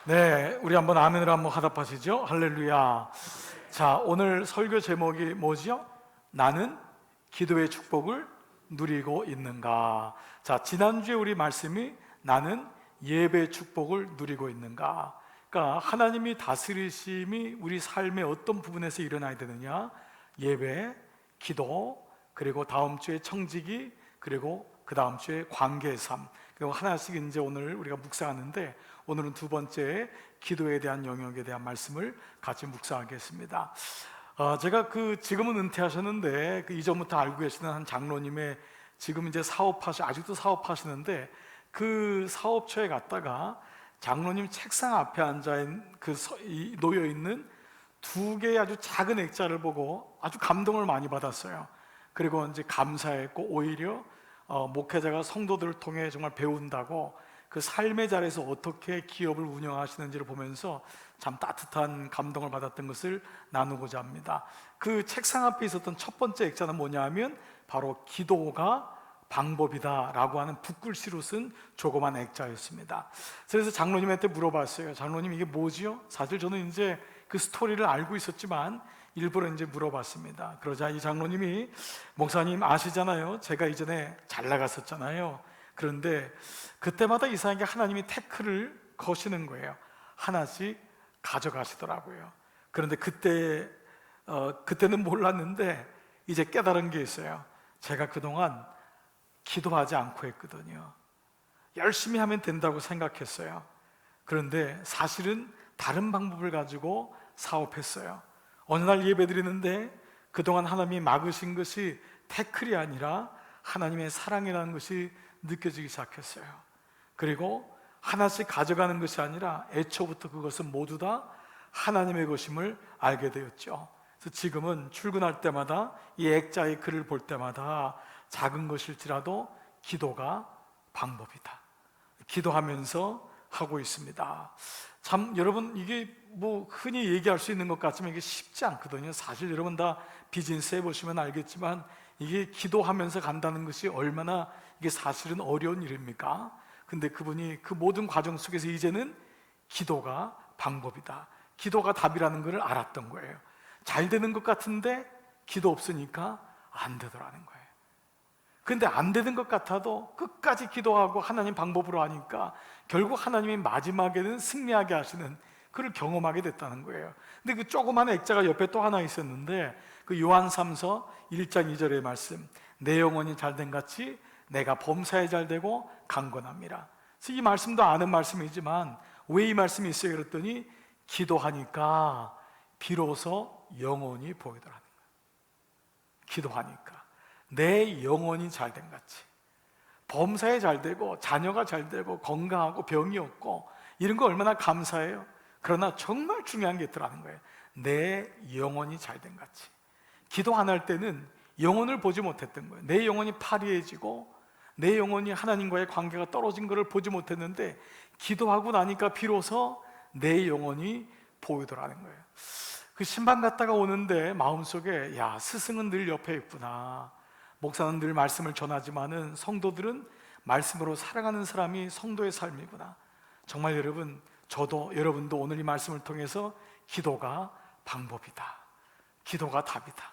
네, 우리 한번 아멘으로 한번 화답하시죠. 할렐루야. 자, 오늘 설교 제목이 뭐지요? 나는 기도의 축복을 누리고 있는가? 자, 지난주에 우리 말씀이 나는 예배의 축복을 누리고 있는가? 그러니까 하나님이 다스리심이 우리 삶의 어떤 부분에서 일어나야 되느냐? 예배, 기도, 그리고 다음 주에 청지기, 그리고 그 다음 주에 관계의 삶. 그리고 하나씩 이제 오늘 우리가 묵상하는데, 오늘은 두 번째 기도에 대한 영역에 대한 말씀을 같이 묵상하겠습니다. 제가 지금은 은퇴하셨는데 이전부터 알고 계시는 한 장로님의 지금 이제 아직도 사업하시는데, 그 사업처에 갔다가 장로님 책상 앞에 놓여 있는 두 개의 아주 작은 액자를 보고 아주 감동을 많이 받았어요. 그리고 이제 감사했고, 오히려 목회자가 성도들을 통해 정말 배운다고 그 삶의 자리에서 어떻게 기업을 운영하시는지를 보면서 참 따뜻한 감동을 받았던 것을 나누고자 합니다. 그 책상 앞에 있었던 첫 번째 액자는 뭐냐 하면 바로 기도가 방법이다 라고 하는 붓글씨로 쓴 조그만 액자였습니다. 그래서 장로님한테 물어봤어요. 장로님, 이게 뭐지요? 사실 저는 이제 그 스토리를 알고 있었지만 일부러 이제 물어봤습니다. 그러자 이 장로님이, 목사님 아시잖아요, 제가 이전에 잘 나갔었잖아요. 그런데 그때마다 이상하게 하나님이 태클을 거시는 거예요. 하나씩 가져가시더라고요. 그런데 그때는 몰랐는데 이제 깨달은 게 있어요. 제가 그동안 기도하지 않고 했거든요. 열심히 하면 된다고 생각했어요. 그런데 사실은 다른 방법을 가지고 사업했어요. 어느 날 예배 드리는데 그동안 하나님이 막으신 것이 태클이 아니라 하나님의 사랑이라는 것이 느껴지기 시작했어요. 그리고 하나씩 가져가는 것이 아니라 애초부터 그것은 모두 다 하나님의 것임을 알게 되었죠. 그래서 지금은 출근할 때마다 이 액자의 글을 볼 때마다 작은 것일지라도 기도가 방법이다, 기도하면서 하고 있습니다. 참 여러분, 이게 뭐 흔히 얘기할 수 있는 것 같지만 이게 쉽지 않거든요. 사실 여러분 다 비즈니스 해보시면 알겠지만 이게 기도하면서 간다는 것이 얼마나 이게 사실은 어려운 일입니까? 근데 그분이 그 모든 과정 속에서 이제는 기도가 방법이다, 기도가 답이라는 것을 알았던 거예요. 잘 되는 것 같은데 기도 없으니까 안 되더라는 거예요. 근데 안 되는 것 같아도 끝까지 기도하고 하나님 방법으로 하니까 결국 하나님이 마지막에는 승리하게 하시는 그를 경험하게 됐다는 거예요. 근데 그 조그만 액자가 옆에 또 하나 있었는데, 그 요한 3서 1장 2절의 말씀, 내 영혼이 잘된 같이 내가 범사에 잘되고 강건함이라. 그래서 이 말씀도 아는 말씀이지만 왜 이 말씀이 있어요? 그랬더니 기도하니까 비로소 영혼이 보이더라는 거예요. 기도하니까 내 영혼이 잘된 같이, 범사에 잘되고 자녀가 잘되고 건강하고 병이 없고 이런 거 얼마나 감사해요. 그러나 정말 중요한 게 있더라는 거예요. 내 영혼이 잘된 같이. 기도 안 할 때는 영혼을 보지 못했던 거예요. 내 영혼이 파리해지고 내 영혼이 하나님과의 관계가 떨어진 것을 보지 못했는데, 기도하고 나니까 비로소 내 영혼이 보이더라는 거예요. 그 신방 갔다가 오는데 마음속에, 야, 스승은 늘 옆에 있구나, 목사는 늘 말씀을 전하지만은 성도들은 말씀으로 살아가는 사람이 성도의 삶이구나. 정말 여러분, 저도 여러분도 오늘 이 말씀을 통해서 기도가 방법이다, 기도가 답이다,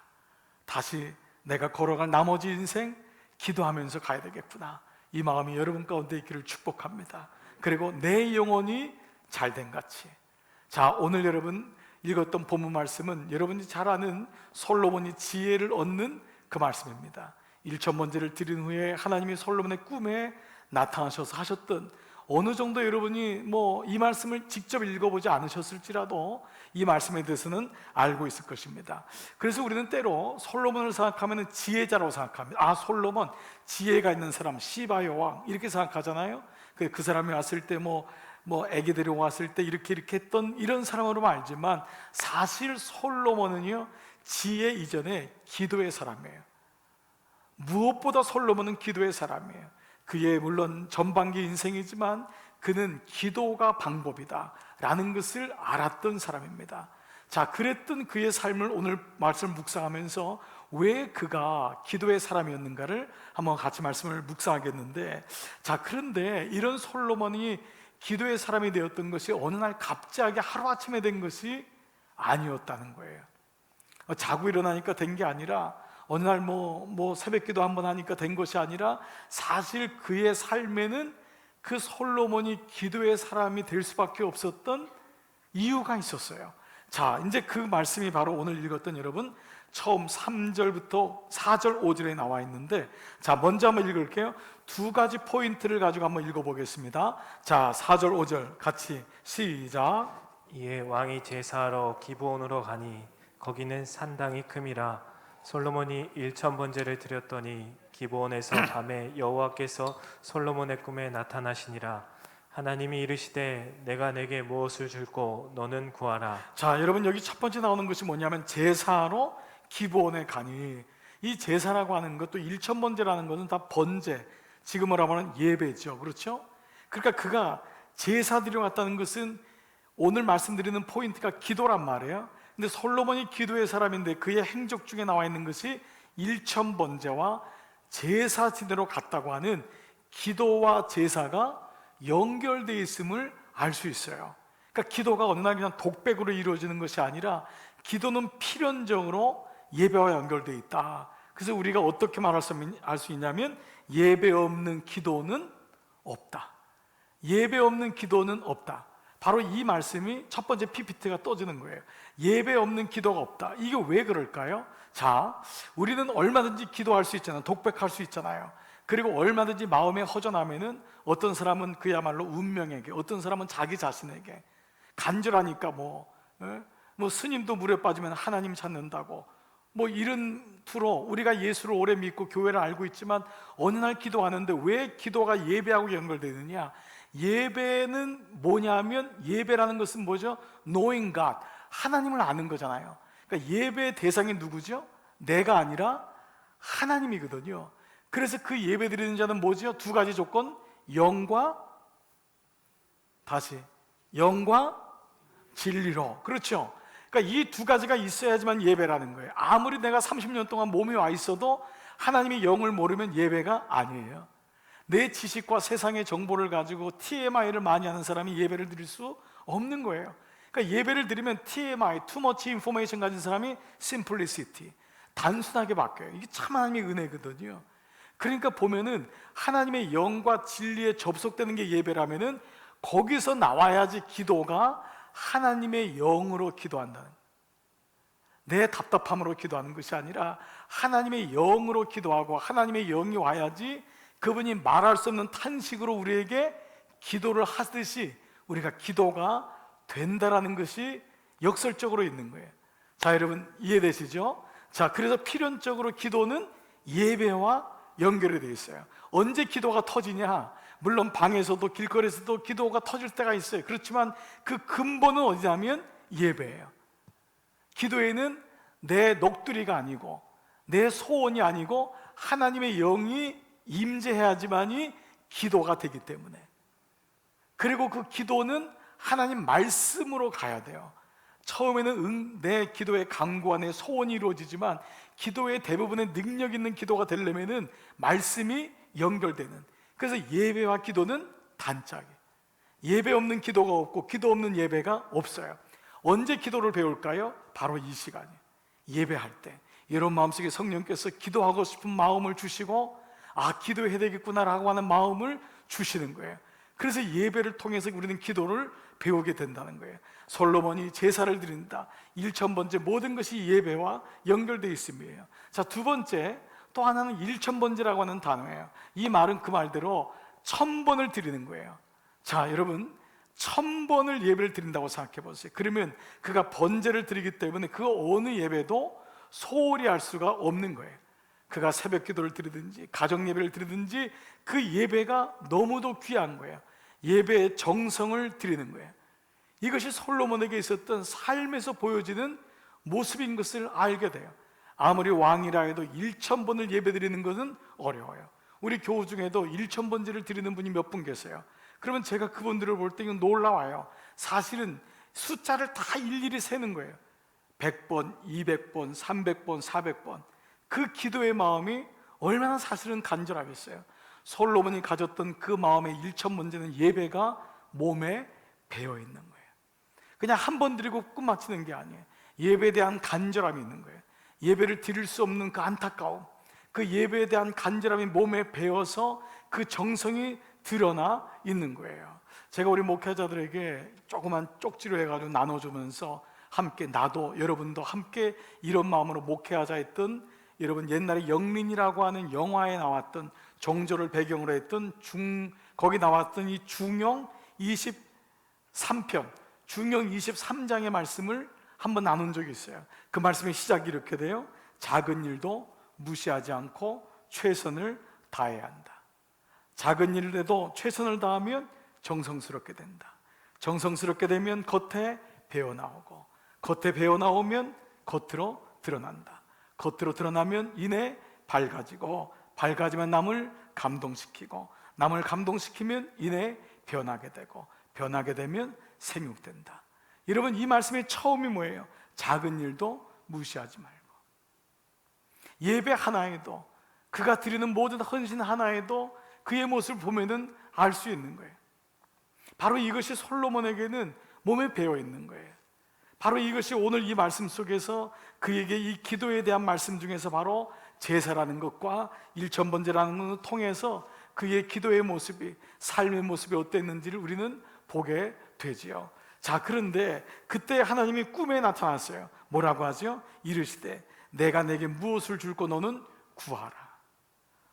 다시 내가 걸어갈 나머지 인생 기도하면서 가야 되겠구나, 이 마음이 여러분 가운데 있기를 축복합니다. 그리고 내 영혼이 잘된 같이. 자, 오늘 여러분 읽었던 본문 말씀은 여러분이 잘 아는 솔로몬이 지혜를 얻는 그 말씀입니다. 1천번제를 드린 후에 하나님이 솔로몬의 꿈에 나타나셔서 하셨던, 어느 정도 여러분이 이 말씀을 직접 읽어보지 않으셨을지라도 이 말씀에 대해서는 알고 있을 것입니다. 그래서 우리는 때로 솔로몬을 생각하면 지혜자라고 생각합니다. 솔로몬 지혜가 있는 사람, 시바 여왕 이렇게 생각하잖아요. 그 사람이 왔을 때 애기 데려왔을 때 이렇게 했던 이런 사람으로 알지만, 사실 솔로몬은요 지혜 이전에 기도의 사람이에요. 무엇보다 솔로몬은 기도의 사람이에요. 그의 물론 전반기 인생이지만 그는 기도가 방법이다 라는 것을 알았던 사람입니다. 자, 그랬던 그의 삶을 오늘 말씀을 묵상하면서 왜 그가 기도의 사람이었는가를 한번 같이 말씀을 묵상하겠는데, 자, 그런데 이런 솔로몬이 기도의 사람이 되었던 것이 어느 날 갑자기 하루아침에 된 것이 아니었다는 거예요. 자고 일어나니까 된 게 아니라, 어느 날 새벽 기도 한번 하니까 된 것이 아니라, 사실 그의 삶에는 그 솔로몬이 기도의 사람이 될 수밖에 없었던 이유가 있었어요. 자, 이제 그 말씀이 바로 오늘 읽었던 여러분 처음 3절부터 4절 5절에 나와 있는데, 자, 먼저 한번 읽을게요. 두 가지 포인트를 가지고 한번 읽어보겠습니다. 자, 4절 5절 같이 시작. 이에 왕이 제사하러 기브온으로 가니 거기는 산당이 큼이라. 솔로몬이 1000번제를 드렸더니 기브온에서 밤에 여호와께서 솔로몬의 꿈에 나타나시니라. 하나님이 이르시되 내가 내게 무엇을 줄고 너는 구하라. 자, 여러분, 여기 첫 번째 나오는 것이 뭐냐면 제사로 기브온에 가니, 이 제사라고 하는 것도 1000번제라는 것은 다 번제, 지금으로 하면 예배죠. 그렇죠? 그러니까 그가 제사 드리러 갔다는 것은 오늘 말씀드리는 포인트가 기도란 말이에요. 근데 솔로몬이 기도의 사람인데 그의 행적 중에 나와 있는 것이 1000번제와 제사 지내러 갔다고 하는 기도와 제사가 연결되어 있음을 알 수 있어요. 그러니까 기도가 어느 날 그냥 독백으로 이루어지는 것이 아니라 기도는 필연적으로 예배와 연결되어 있다. 그래서 우리가 어떻게 알 수 있냐면 예배 없는 기도는 없다. 예배 없는 기도는 없다. 바로 이 말씀이 첫 번째 PPT가 떠지는 거예요. 예배 없는 기도가 없다. 이게 왜 그럴까요? 자, 우리는 얼마든지 기도할 수 있잖아요. 독백할 수 있잖아요. 그리고 얼마든지 마음에 허전하면은 어떤 사람은 그야말로 운명에게, 어떤 사람은 자기 자신에게 간절하니까 스님도 물에 빠지면 하나님 찾는다고 이런 투로 우리가 예수를 오래 믿고 교회를 알고 있지만 어느 날 기도하는데 왜 기도가 예배하고 연결되느냐? 예배는 뭐냐면, 예배라는 것은 뭐죠? Knowing God, 하나님을 아는 거잖아요. 그러니까 예배의 대상이 누구죠? 내가 아니라 하나님이거든요. 그래서 그 예배 드리는 자는 뭐죠? 두 가지 조건, 영과 진리로. 그렇죠? 그러니까 이 두 가지가 있어야지만 예배라는 거예요. 아무리 내가 30년 동안 몸에 와 있어도 하나님의 영을 모르면 예배가 아니에요. 내 지식과 세상의 정보를 가지고 TMI를 많이 하는 사람이 예배를 드릴 수 없는 거예요. 그러니까 예배를 드리면 TMI, Too Much Information 가진 사람이 Simplicity, 단순하게 바뀌어요. 이게 참 하나님의 은혜거든요. 그러니까 보면은 하나님의 영과 진리에 접속되는 게 예배라면은 거기서 나와야지 기도가 하나님의 영으로 기도한다는, 내 답답함으로 기도하는 것이 아니라 하나님의 영으로 기도하고 하나님의 영이 와야지 그분이 말할 수 없는 탄식으로 우리에게 기도를 하듯이 우리가 기도가 된다라는 것이 역설적으로 있는 거예요. 자, 여러분 이해되시죠? 자, 그래서 필연적으로 기도는 예배와 연결이 되어 있어요. 언제 기도가 터지냐? 물론 방에서도 길거리에서도 기도가 터질 때가 있어요. 그렇지만 그 근본은 어디냐면 예배예요. 기도에는 내 녹두리가 아니고 내 소원이 아니고 하나님의 영이 임재해야지만이 기도가 되기 때문에, 그리고 그 기도는 하나님 말씀으로 가야 돼요. 처음에는 내 기도의 간구와 내 소원이 이루어지지만 기도의 대부분의 능력 있는 기도가 되려면은 말씀이 연결되는, 그래서 예배와 기도는 단짝이에요. 예배 없는 기도가 없고 기도 없는 예배가 없어요. 언제 기도를 배울까요? 바로 이 시간이에요. 예배할 때 여러분 마음속에 성령께서 기도하고 싶은 마음을 주시고, 기도해야 되겠구나라고 하는 마음을 주시는 거예요. 그래서 예배를 통해서 우리는 기도를 배우게 된다는 거예요. 솔로몬이 제사를 드린다, 1000번제, 모든 것이 예배와 연결되어 있음이에요. 자, 두 번째, 또 하나는 1000번제라고 하는 단어예요. 이 말은 그 말대로 1000번을 드리는 거예요. 자, 여러분 1000번을 예배를 드린다고 생각해 보세요. 그러면 그가 번제를 드리기 때문에 그 어느 예배도 소홀히 할 수가 없는 거예요. 그가 새벽 기도를 드리든지 가정 예배를 드리든지 그 예배가 너무도 귀한 거예요. 예배의 정성을 드리는 거예요. 이것이 솔로몬에게 있었던 삶에서 보여지는 모습인 것을 알게 돼요. 아무리 왕이라 해도 1000번을 예배 드리는 것은 어려워요. 우리 교우 중에도 1000번제를 드리는 분이 몇 분 계세요. 그러면 제가 그분들을 볼 때 놀라워요. 사실은 숫자를 다 일일이 세는 거예요. 100번, 200번, 300번, 400번. 그 기도의 마음이 얼마나 사실은 간절하겠어요. 솔로몬이 가졌던 그 마음의 1000번제는 예배가 몸에 배어 있는 거예요. 그냥 한 번 드리고 끝마치는 게 아니에요. 예배에 대한 간절함이 있는 거예요. 예배를 드릴 수 없는 그 안타까움, 그 예배에 대한 간절함이 몸에 배어서 그 정성이 드러나 있는 거예요. 제가 우리 목회자들에게 조그만 쪽지로 해가지고 나눠주면서 함께, 나도 여러분도 함께 이런 마음으로 목회하자 했던, 여러분 옛날에 영린이라고 하는 영화에 나왔던, 정조를 배경으로 했던 거기 나왔던 이 중용 23편, 중용 23장의 말씀을 한번 나눈 적이 있어요. 그 말씀의 시작이 이렇게 돼요. 작은 일도 무시하지 않고 최선을 다해야 한다. 작은 일에도 최선을 다하면 정성스럽게 된다. 정성스럽게 되면 겉에 배어나오고, 겉에 배어나오면 겉으로 드러난다. 겉으로 드러나면 이내 밝아지고, 밝아지면 남을 감동시키고, 남을 감동시키면 이내 변하게 되고, 변하게 되면 생육된다. 여러분, 이 말씀의 처음이 뭐예요? 작은 일도 무시하지 말고, 예배 하나에도, 그가 드리는 모든 헌신 하나에도 그의 모습을 보면은 알 수 있는 거예요. 바로 이것이 솔로몬에게는 몸에 배어 있는 거예요. 바로 이것이 오늘 이 말씀 속에서 그에게 이 기도에 대한 말씀 중에서 바로 제사라는 것과 일천번제라는 것을 통해서 그의 기도의 모습이, 삶의 모습이 어땠는지를 우리는 보게 되지요. 자, 그런데 그때 하나님이 꿈에 나타났어요. 뭐라고 하죠? 이르시되 내가 내게 무엇을 줄고 너는 구하라.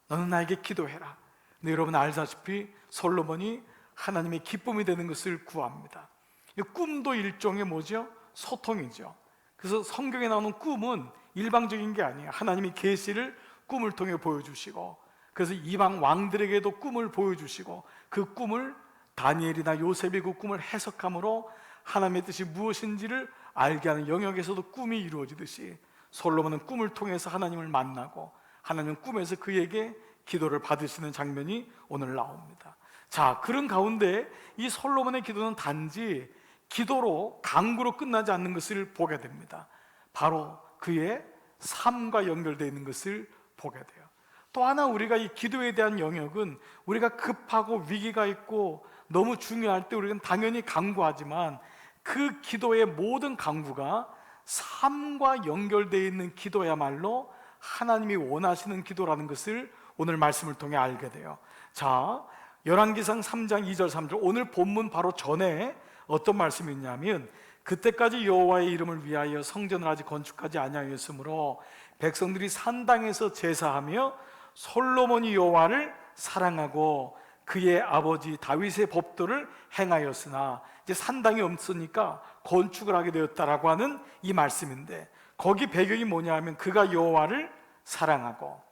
너는 나에게 기도해라. 근데 여러분 알다시피 솔로몬이 하나님의 기쁨이 되는 것을 구합니다. 이 꿈도 일종의 뭐죠? 소통이죠. 그래서 성경에 나오는 꿈은 일방적인 게 아니에요. 하나님이 계시를 꿈을 통해 보여주시고, 그래서 이방 왕들에게도 꿈을 보여주시고, 그 꿈을 다니엘이나 요셉이 그 꿈을 해석함으로 하나님의 뜻이 무엇인지를 알게 하는 영역에서도 꿈이 이루어지듯이 솔로몬은 꿈을 통해서 하나님을 만나고, 하나님은 꿈에서 그에게 기도를 받으시는 장면이 오늘 나옵니다. 자, 그런 가운데 이 솔로몬의 기도는 단지 기도로, 강구로 끝나지 않는 것을 보게 됩니다. 바로 그의 삶과 연결되어 있는 것을 보게 돼요. 또 하나 우리가 이 기도에 대한 영역은, 우리가 급하고 위기가 있고 너무 중요할 때 우리는 당연히 강구하지만, 그 기도의 모든 강구가 삶과 연결되어 있는 기도야말로 하나님이 원하시는 기도라는 것을 오늘 말씀을 통해 알게 돼요. 자, 열왕기상 3장 2절 3절, 오늘 본문 바로 전에 어떤 말씀이 있냐면, 그때까지 여호와의 이름을 위하여 성전을 아직 건축하지 아니하였으므로 백성들이 산당에서 제사하며 솔로몬이 여호와를 사랑하고 그의 아버지 다윗의 법도를 행하였으나, 이제 산당이 없으니까 건축을 하게 되었다라고 하는 이 말씀인데, 거기 배경이 뭐냐 하면 그가 여호와를 사랑하고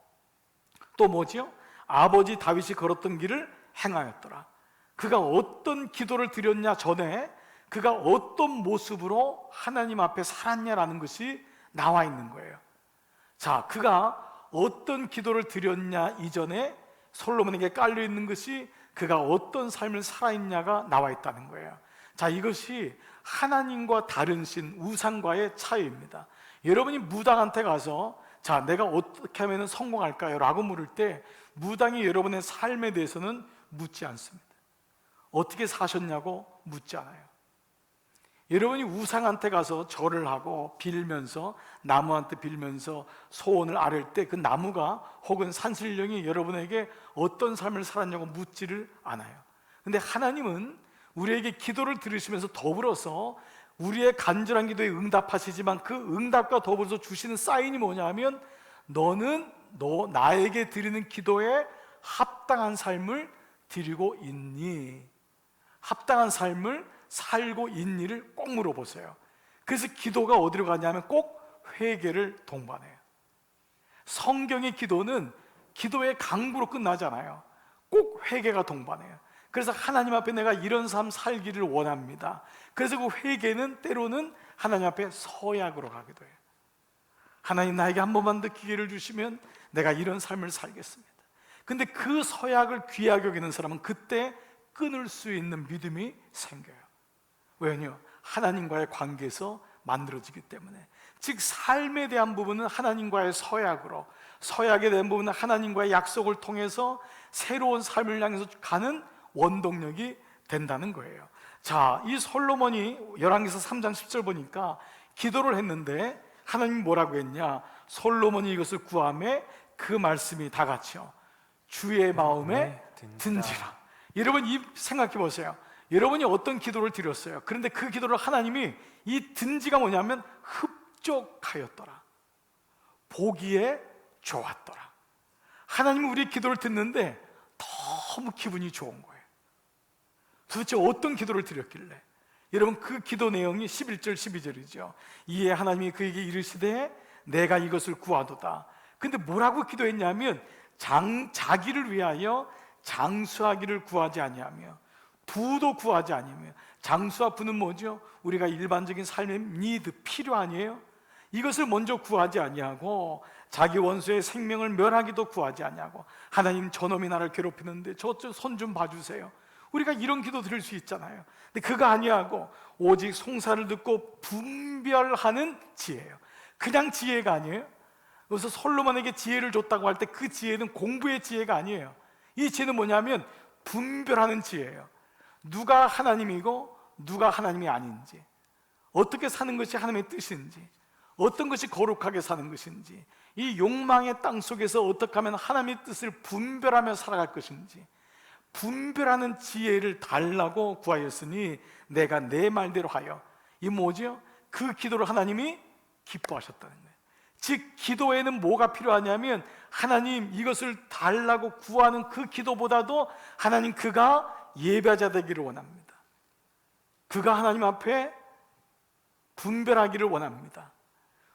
또 뭐지요? 아버지 다윗이 걸었던 길을 행하였더라. 그가 어떤 기도를 드렸냐 전에 그가 어떤 모습으로 하나님 앞에 살았냐라는 것이 나와 있는 거예요. 자, 그가 어떤 기도를 드렸냐 이전에 솔로몬에게 깔려 있는 것이 그가 어떤 삶을 살아있냐가 나와 있다는 거예요. 자, 이것이 하나님과 다른 신, 우상과의 차이입니다. 여러분이 무당한테 가서 자, 내가 어떻게 하면 성공할까요? 라고 물을 때 무당이 여러분의 삶에 대해서는 묻지 않습니다. 어떻게 사셨냐고 묻지 않아요. 여러분이 우상한테 가서 절을 하고 빌면서, 나무한테 빌면서 소원을 아뢰을 때 그 나무가 혹은 산신령이 여러분에게 어떤 삶을 살았냐고 묻지를 않아요. 근데 하나님은 우리에게 기도를 들으시면서 더불어서 우리의 간절한 기도에 응답하시지만, 그 응답과 더불어서 주시는 사인이 뭐냐 하면, 너는 나에게 드리는 기도에 합당한 삶을 드리고 있니? 합당한 삶을 살고 있니를 꼭 물어보세요. 그래서 기도가 어디로 가냐면 꼭 회개를 동반해요. 성경의 기도는 기도의 강구로 끝나지 않아요. 꼭 회개가 동반해요. 그래서 하나님 앞에 내가 이런 삶 살기를 원합니다. 그래서 그 회개는 때로는 하나님 앞에 서약으로 가기도 해요. 하나님, 나에게 한 번만 더 기회를 주시면 내가 이런 삶을 살겠습니다. 근데 그 서약을 귀하게 여기는 사람은 그때 끊을 수 있는 믿음이 생겨요. 왜요? 하나님과의 관계에서 만들어지기 때문에. 즉, 삶에 대한 부분은 하나님과의 서약으로, 서약에 대한 부분은 하나님과의 약속을 통해서 새로운 삶을 향해서 가는 원동력이 된다는 거예요. 자, 이 솔로몬이 열왕기서 3장 10절 보니까 기도를 했는데 하나님이 뭐라고 했냐? 솔로몬이 이것을 구하매 그 말씀이 다 같이요, 주의 마음에 든지라. 여러분 이 생각해 보세요. 여러분이 어떤 기도를 드렸어요? 그런데 그 기도를 하나님이, 이 든지가 뭐냐면 흡족하였더라, 보기에 좋았더라. 하나님은 우리 기도를 듣는데 너무 기분이 좋은 거예요. 도대체 어떤 기도를 드렸길래? 여러분 그 기도 내용이 11절 12절이죠 이에 하나님이 그에게 이르시되 내가 이것을 구하도다. 근데 뭐라고 기도했냐면 자기를 위하여 장수하기를 구하지 아니하며 부도 구하지 아니하며. 장수와 부는 뭐죠? 우리가 일반적인 삶의 니드, 필요 아니에요? 이것을 먼저 구하지 아니하고 자기 원수의 생명을 멸하기도 구하지 아니하고, 하나님 저놈이 나를 괴롭히는데 저 손 좀 봐주세요. 우리가 이런 기도 드릴 수 있잖아요. 근데 그거 아니하고 오직 송사를 듣고 분별하는 지혜예요. 그냥 지혜가 아니에요. 그래서 솔로몬에게 지혜를 줬다고 할 때 그 지혜는 공부의 지혜가 아니에요. 이 지혜는 뭐냐면 분별하는 지혜예요. 누가 하나님이고 누가 하나님이 아닌지, 어떻게 사는 것이 하나님의 뜻인지, 어떤 것이 거룩하게 사는 것인지, 이 욕망의 땅 속에서 어떻게 하면 하나님의 뜻을 분별하며 살아갈 것인지, 분별하는 지혜를 달라고 구하였으니 내가 내 말대로 하여. 이 뭐죠? 그 기도를 하나님이 기뻐하셨다는 거예요. 즉 기도에는 뭐가 필요하냐면 하나님 이것을 달라고 구하는 그 기도보다도 하나님 그가 예배자 되기를 원합니다. 그가 하나님 앞에 분별하기를 원합니다.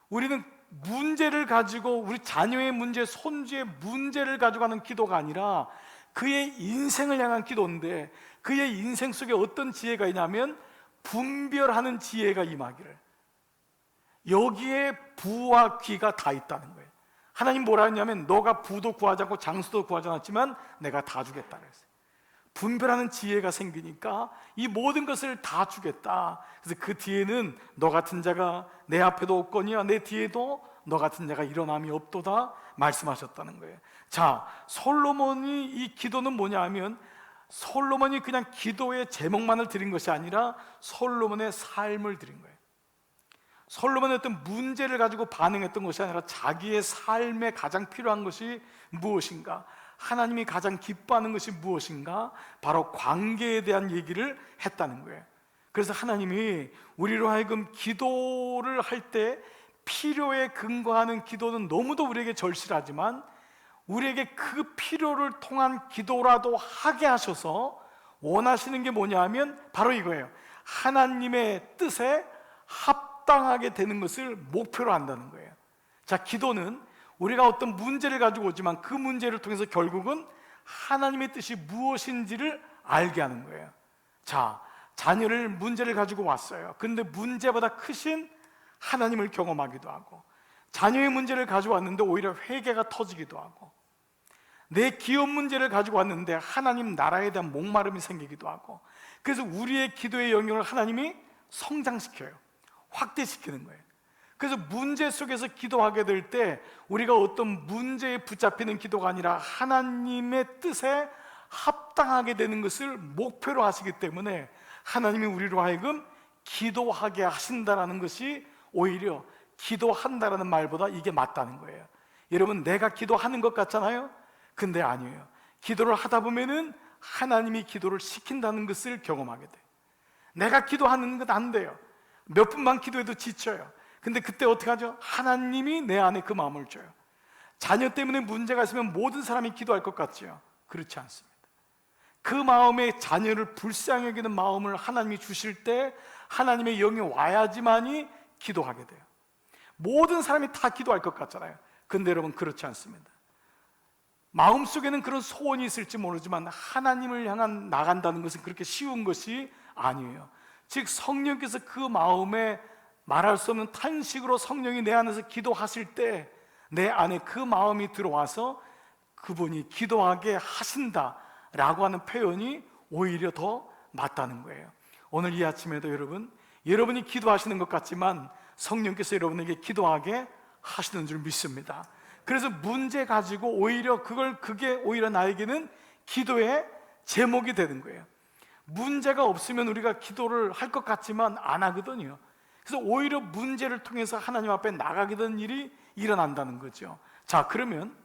우리는 문제를 가지고, 우리 자녀의 문제, 손주의 문제를 가지고 하는 기도가 아니라 그의 인생을 향한 기도인데, 그의 인생 속에 어떤 지혜가 있냐면 분별하는 지혜가 임하기를. 여기에 부와 귀가 다 있다는 거예요. 하나님 뭐라 했냐면 너가 부도 구하지 않고 장수도 구하지 않았지만 내가 다 주겠다 그랬어요. 분별하는 지혜가 생기니까 이 모든 것을 다 주겠다. 그래서 그 뒤에는 너 같은 자가 내 앞에도 없거니와 내 뒤에도 너 같은 자가 일어남이 없도다 말씀하셨다는 거예요. 자, 솔로몬이 이 기도는 뭐냐 하면 솔로몬이 그냥 기도의 제목만을 드린 것이 아니라 솔로몬의 삶을 드린 거예요. 솔로몬의 어떤 문제를 가지고 반응했던 것이 아니라 자기의 삶에 가장 필요한 것이 무엇인가, 하나님이 가장 기뻐하는 것이 무엇인가, 바로 관계에 대한 얘기를 했다는 거예요. 그래서 하나님이 우리로 하여금 기도를 할 때 필요에 근거하는 기도는 너무도 우리에게 절실하지만 우리에게 그 필요를 통한 기도라도 하게 하셔서 원하시는 게 뭐냐 하면 바로 이거예요. 하나님의 뜻에 합당하게 되는 것을 목표로 한다는 거예요. 자, 기도는 우리가 어떤 문제를 가지고 오지만 그 문제를 통해서 결국은 하나님의 뜻이 무엇인지를 알게 하는 거예요. 자, 자녀를 문제를 가지고 왔어요. 그런데 문제보다 크신 하나님을 경험하기도 하고, 자녀의 문제를 가지고 왔는데 오히려 회개가 터지기도 하고, 내 기업 문제를 가지고 왔는데 하나님 나라에 대한 목마름이 생기기도 하고, 그래서 우리의 기도의 영역을 하나님이 성장시켜요. 확대시키는 거예요. 그래서 문제 속에서 기도하게 될 때 우리가 어떤 문제에 붙잡히는 기도가 아니라 하나님의 뜻에 합당하게 되는 것을 목표로 하시기 때문에 하나님이 우리로 하여금 기도하게 하신다라는 것이 오히려 기도한다라는 말보다 이게 맞다는 거예요. 여러분, 내가 기도하는 것 같잖아요. 근데 아니에요. 기도를 하다 보면은 하나님이 기도를 시킨다는 것을 경험하게 돼요. 내가 기도하는 건 안 돼요. 몇 분만 기도해도 지쳐요. 근데 그때 어떻게 하죠? 하나님이 내 안에 그 마음을 줘요. 자녀 때문에 문제가 있으면 모든 사람이 기도할 것 같지요? 그렇지 않습니다. 그 마음에 자녀를 불쌍히 여기는 마음을 하나님이 주실 때 하나님의 영이 와야지만이 기도하게 돼요. 모든 사람이 다 기도할 것 같잖아요. 근데 여러분 그렇지 않습니다. 마음속에는 그런 소원이 있을지 모르지만 하나님을 향한 나간다는 것은 그렇게 쉬운 것이 아니에요. 즉 성령께서 그 마음에 말할 수 없는 탄식으로 성령이 내 안에서 기도하실 때 내 안에 그 마음이 들어와서 그분이 기도하게 하신다라고 하는 표현이 오히려 더 맞다는 거예요. 오늘 이 아침에도 여러분이 기도하시는 것 같지만 성령께서 여러분에게 기도하게 하시는 줄 믿습니다. 그래서 문제 가지고 오히려 그게 오히려 나에게는 기도의 제목이 되는 거예요. 문제가 없으면 우리가 기도를 할 것 같지만 안 하거든요. 그래서 오히려 문제를 통해서 하나님 앞에 나가게 되는 일이 일어난다는 거죠. 자, 그러면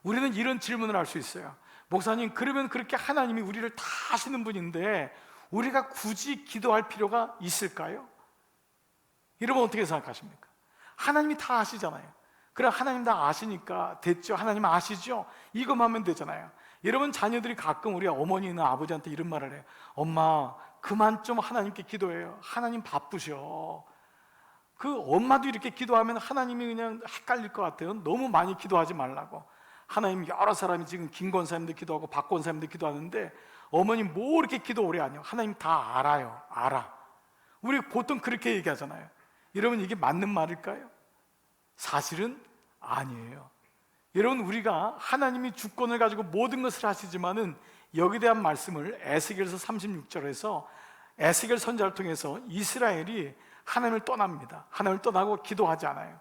우리는 이런 질문을 할 수 있어요. 목사님, 그러면 그렇게 하나님이 우리를 다 아시는 분인데 우리가 굳이 기도할 필요가 있을까요? 여러분 어떻게 생각하십니까? 하나님이 다 아시잖아요. 그래, 하나님 다 아시니까 됐죠. 하나님 아시죠? 이것만 하면 되잖아요. 여러분, 자녀들이 가끔 우리 어머니나 아버지한테 이런 말을 해요. 엄마, 그만 좀 하나님께 기도해요. 하나님 바쁘셔. 그 엄마도 이렇게 기도하면 하나님이 그냥 헷갈릴 것 같아요. 너무 많이 기도하지 말라고. 하나님, 여러 사람이 지금 김권사님도 기도하고 박권사님도 기도하는데 어머님 뭐 이렇게 기도 오래 하냐. 하나님 다 알아요. 알아. 우리 보통 그렇게 얘기하잖아요. 여러분, 이게 맞는 말일까요? 사실은 아니에요. 여러분, 우리가 하나님이 주권을 가지고 모든 것을 하시지만은 여기에 대한 말씀을 에스겔서 36절에서 에스겔 선지자를 통해서 이스라엘이 하나님을 떠납니다. 하나님을 떠나고 기도하지 않아요.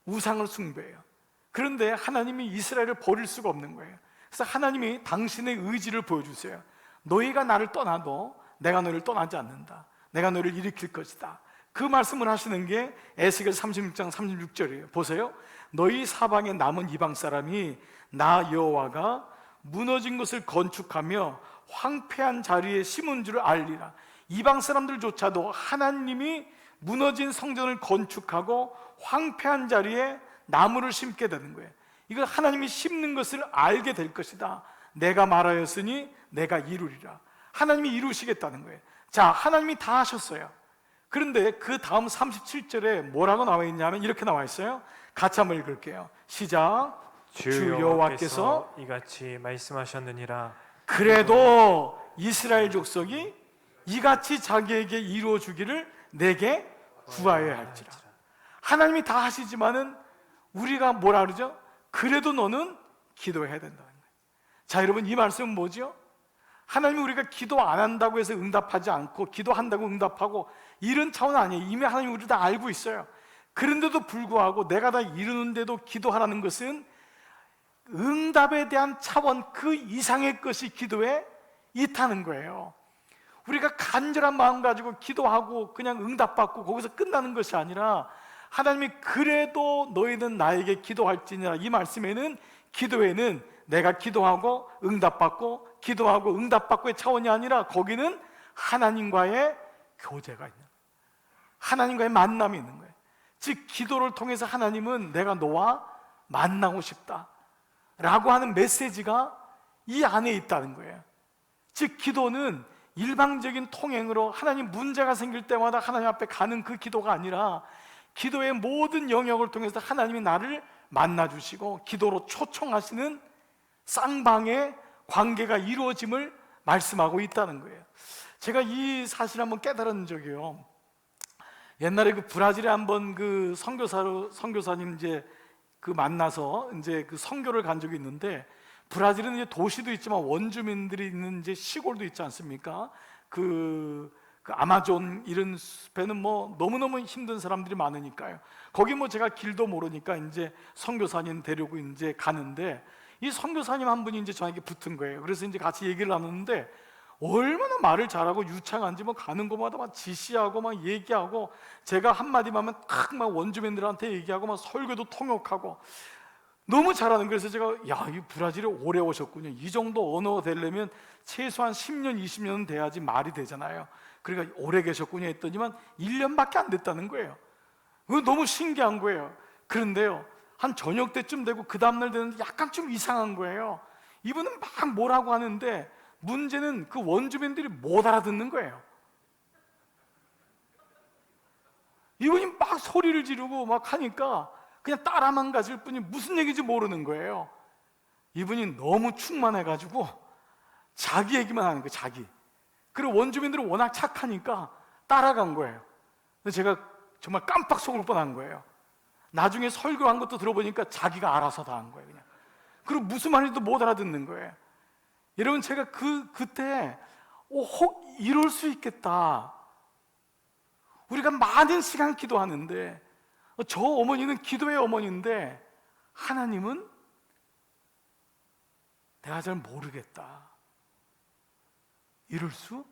우상을 숭배해요. 그런데 하나님이 이스라엘을 버릴 수가 없는 거예요. 그래서 하나님이 당신의 의지를 보여주세요. 너희가 나를 떠나도 내가 너희를 떠나지 않는다. 내가 너희를 일으킬 것이다. 그 말씀을 하시는 게 에스겔 36장 36절이에요. 보세요. 너희 사방에 남은 이방 사람이 나 여호와가 무너진 것을 건축하며 황폐한 자리에 심은 줄을 알리라. 이방 사람들조차도 하나님이 무너진 성전을 건축하고 황폐한 자리에 나무를 심게 되는 거예요. 이걸 하나님이 심는 것을 알게 될 것이다. 내가 말하였으니 내가 이루리라. 하나님이 이루시겠다는 거예요. 자, 하나님이 다 하셨어요. 그런데 그 다음 37절에 뭐라고 나와 있냐면 이렇게 나와 있어요. 같이 한번 읽을게요. 시작. 주 여호와께서 이같이 말씀하셨느니라. 그래도 이스라엘 족속이 이같이 자기에게 이루어 주기를 내게 구하여야 할지라. 하나님이 다 하시지만은 우리가 뭐라 그러죠? 그래도 너는 기도해야 된다는 거예요. 자, 여러분, 이 말씀은 뭐죠? 하나님이 우리가 기도 안 한다고 해서 응답하지 않고 기도한다고 응답하고 이런 차원 아니에요. 이미 하나님이 우리를 다 알고 있어요. 그런데도 불구하고 내가 다 이루는데도 기도하라는 것은 응답에 대한 차원 그 이상의 것이 기도에 있다는 거예요. 우리가 간절한 마음 가지고 기도하고 그냥 응답받고 거기서 끝나는 것이 아니라 하나님이 그래도 너희는 나에게 기도할지니라. 이 말씀에는 기도에는 내가 기도하고 응답받고 기도하고 응답받고의 차원이 아니라 거기는 하나님과의 교제가 있는, 하나님과의 만남이 있는 거예요. 즉 기도를 통해서 하나님은 내가 너와 만나고 싶다 라고 하는 메시지가 이 안에 있다는 거예요. 즉 기도는 일방적인 통행으로 하나님 문제가 생길 때마다 하나님 앞에 가는 그 기도가 아니라 기도의 모든 영역을 통해서 하나님이 나를 만나주시고 기도로 초청하시는 쌍방의 관계가 이루어짐을 말씀하고 있다는 거예요. 제가 이 사실을 한번 깨달은 적이요. 옛날에 그 브라질에 한번 그 선교사님 이제 그 만나서 이제 그 선교를 간 적이 있는데, 브라질은 이제 도시도 있지만 원주민들이 있는 이제 시골도 있지 않습니까? 그 아마존 이런 숲에는 뭐 너무너무 힘든 사람들이 많으니까요. 거기 뭐 제가 길도 모르니까 이제 선교사님 데리고 이제 가는데 이 선교사님 한 분이 이제 저에게 붙은 거예요. 그래서 이제 같이 얘기를 나누는데 얼마나 말을 잘하고 유창한지 뭐 가는 곳마다 막 지시하고 막 얘기하고 제가 한마디만 하면 탁 막 원주민들한테 얘기하고 막 설교도 통역하고 너무 잘하는 거예요. 그래서 제가 야, 이 브라질에 오래 오셨군요. 이 정도 언어가 되려면 최소한 10년, 20년은 돼야지 말이 되잖아요. 그러니까 오래 계셨군요 했더니만 1년밖에 안 됐다는 거예요. 그거 너무 신기한 거예요. 그런데요, 한 저녁 때쯤 되고 그 다음날 되는데 약간 좀 이상한 거예요. 이분은 막 뭐라고 하는데 문제는 그 원주민들이 못 알아듣는 거예요. 이분이 막 소리를 지르고 막 하니까 그냥 따라만 가실 뿐이 무슨 얘기인지 모르는 거예요. 이분이 너무 충만해가지고 자기 얘기만 하는 거예요. 자기. 그리고 원주민들은 워낙 착하니까 따라간 거예요. 근데 제가 정말 깜빡 속을 뻔한 거예요. 나중에 설교한 것도 들어보니까 자기가 알아서 다 한 거예요. 그냥. 그리고 무슨 말인지도 못 알아듣는 거예요. 여러분, 제가 그때 혹 이럴 수 있겠다. 우리가 많은 시간 기도하는데 저 어머니는 기도의 어머니인데 하나님은 내가 잘 모르겠다. 이룰 수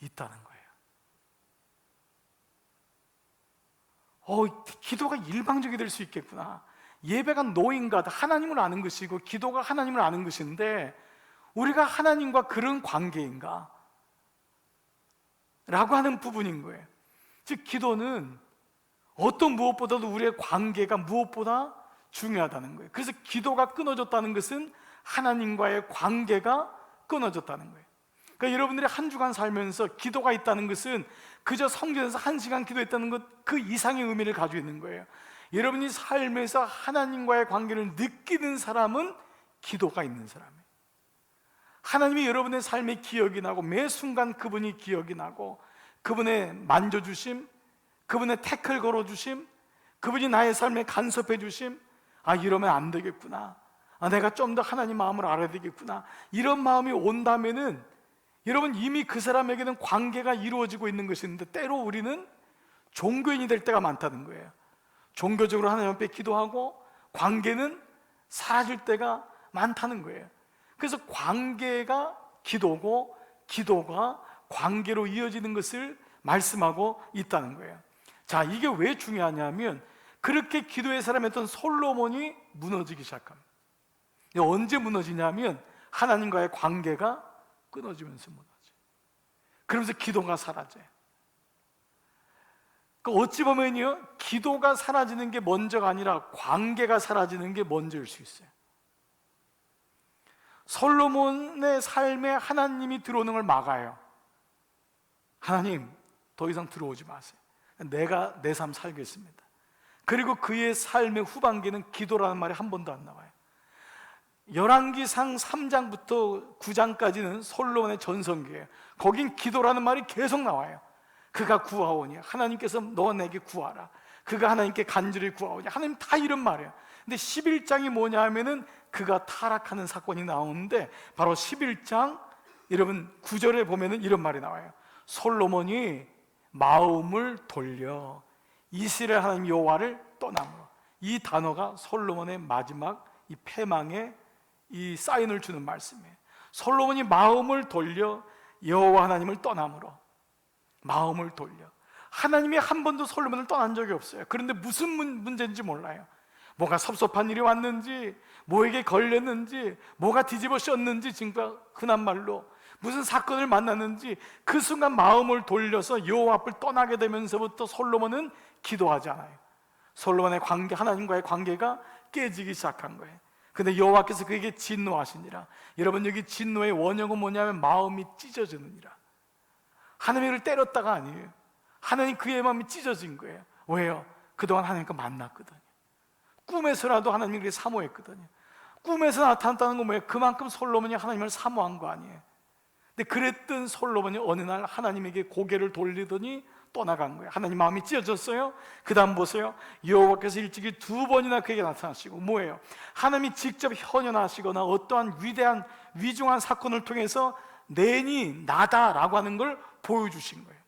있다는 거예요. 기도가 일방적이 될 수 있겠구나. 예배가 노인가드, 하나님을 아는 것이고 기도가 하나님을 아는 것인데 우리가 하나님과 그런 관계인가? 라고 하는 부분인 거예요. 즉 기도는 어떤 무엇보다도 우리의 관계가 무엇보다 중요하다는 거예요. 그래서 기도가 끊어졌다는 것은 하나님과의 관계가 끊어졌다는 거예요. 그러니까 여러분들이 한 주간 살면서 기도가 있다는 것은 그저 성전에서 1시간 기도했다는 것 그 이상의 의미를 가지고 있는 거예요. 여러분이 삶에서 하나님과의 관계를 느끼는 사람은 기도가 있는 사람이에요. 하나님이 여러분의 삶에 기억이 나고 매 순간 그분이 기억이 나고 그분의 만져주심, 그분의 태클 걸어주심, 그분이 나의 삶에 간섭해 주심, 이러면 안 되겠구나, 내가 좀 더 하나님 마음을 알아야 되겠구나, 이런 마음이 온다면은 여러분 이미 그 사람에게는 관계가 이루어지고 있는 것인데 때로 우리는 종교인이 될 때가 많다는 거예요. 종교적으로 하나님 앞에 기도하고 관계는 사라질 때가 많다는 거예요. 그래서 관계가 기도고 기도가 관계로 이어지는 것을 말씀하고 있다는 거예요. 자, 이게 왜 중요하냐면 그렇게 기도의 사람이었던 솔로몬이 무너지기 시작합니다. 언제 무너지냐면 하나님과의 관계가 끊어지면서 무너져. 그러면서 기도가 사라져요. 어찌 보면요, 기도가 사라지는 게 먼저가 아니라 관계가 사라지는 게 먼저일 수 있어요. 솔로몬의 삶에 하나님이 들어오는 걸 막아요. 하나님, 더 이상 들어오지 마세요. 내가 내 삶 살겠습니다. 그리고 그의 삶의 후반기는 기도라는 말이 한 번도 안 나와요. 열왕기상 3장부터 9장까지는 솔로몬의 전성기예요. 거긴 기도라는 말이 계속 나와요. 그가 구하오니, 하나님께서 너 내게 구하라. 그가 하나님께 간절히 구하오니, 하나님 다 이런 말이에요. 근데 11장이 뭐냐 하면은 그가 타락하는 사건이 나오는데 바로 11장 여러분 9절에 보면은 이런 말이 나와요. 솔로몬이 마음을 돌려 이스라엘 하나님 여호와를 떠남으로. 이 단어가 솔로몬의 마지막 이 패망의 이 사인을 주는 말씀이에요. 솔로몬이 마음을 돌려 여호와 하나님을 떠남으로. 마음을 돌려. 하나님이 한 번도 솔로몬을 떠난 적이 없어요. 그런데 무슨 문제인지 몰라요. 뭐가 섭섭한 일이 왔는지, 뭐에게 걸렸는지, 뭐가 뒤집어졌는지, 지금 흔한 말로 무슨 사건을 만났는지 그 순간 마음을 돌려서 여호와 앞을 떠나게 되면서부터 솔로몬은 기도하지 않아요. 솔로몬의 관계, 하나님과의 관계가 깨지기 시작한 거예요. 근데 여호와께서 그에게 진노하시니라. 여러분, 여기 진노의 원형은 뭐냐면 마음이 찢어지느니라. 하나님을 때렸다가 아니에요. 하나님 그의 마음이 찢어진 거예요. 왜요? 그동안 하나님과 만났거든요. 꿈에서라도 하나님을 그렇게 사모했거든요. 꿈에서 나타났다는 건 뭐예요? 그만큼 솔로몬이 하나님을 사모한 거 아니에요. 근데 그랬던 솔로몬이 어느 날 하나님에게 고개를 돌리더니 떠나간 거예요. 하나님 마음이 찢어졌어요. 그 다음 보세요. 여호와께서 일찍이 2번이나 그에게 나타나시고 뭐예요? 하나님이 직접 현현하시거나 어떠한 위대한 위중한 사건을 통해서 내니 나다라고 하는 걸 보여주신 거예요.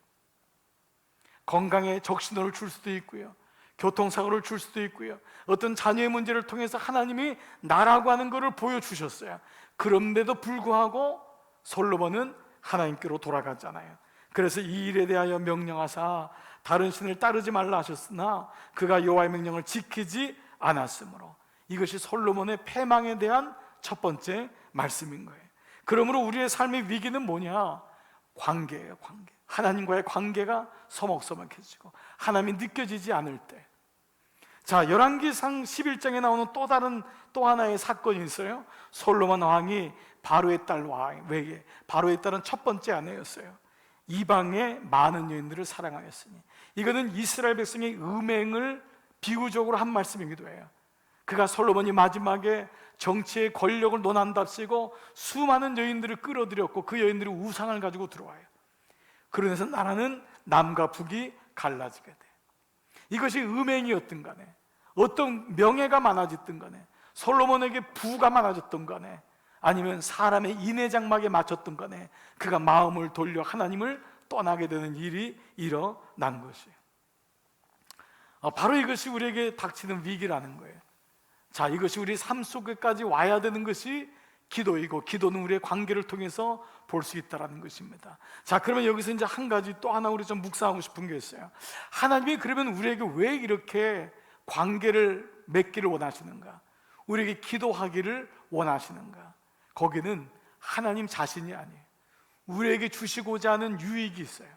건강에 적신호를 줄 수도 있고요, 교통사고를 줄 수도 있고요, 어떤 자녀의 문제를 통해서 하나님이 나라고 하는 것을 보여주셨어요. 그런데도 불구하고 솔로몬은 하나님께로 돌아갔잖아요. 그래서 이 일에 대하여 명령하사 다른 신을 따르지 말라 하셨으나 그가 여호와의 명령을 지키지 않았으므로. 이것이 솔로몬의 패망에 대한 첫 번째 말씀인 거예요. 그러므로 우리의 삶의 위기는 뭐냐? 관계예요. 관계. 하나님과의 관계가 서먹서먹해지고 하나님이 느껴지지 않을 때. 자, 열왕기상 11장에 나오는 또 하나의 사건이 있어요. 솔로몬 왕이 바로의 딸 외에, 바로의 딸은 첫 번째 아내였어요. 이방의 많은 여인들을 사랑하였으니. 이거는 이스라엘 백성의 음행을 비유적으로 한 말씀이기도 해요. 그가 솔로몬이 마지막에 정치의 권력을 논한답시고 수많은 여인들을 끌어들였고 그 여인들이 우상을 가지고 들어와요. 그러면서 나라는 남과 북이 갈라지게 돼. 이것이 음행이었든 간에, 어떤 명예가 많아졌든 간에, 솔로몬에게 부가 많아졌든 간에, 아니면 사람의 인해장막에 맞췄던 간에 그가 마음을 돌려 하나님을 떠나게 되는 일이 일어난 것이에요. 바로 이것이 우리에게 닥치는 위기라는 거예요. 자, 이것이 우리 삶 속에까지 와야 되는 것이 기도이고, 기도는 우리의 관계를 통해서 볼 수 있다는 것입니다. 자, 그러면 여기서 이제 한 가지 또 하나 우리 좀 묵상하고 싶은 게 있어요. 하나님이 그러면 우리에게 왜 이렇게 관계를 맺기를 원하시는가? 우리에게 기도하기를 원하시는가? 거기는 하나님 자신이 아니에요. 우리에게 주시고자 하는 유익이 있어요.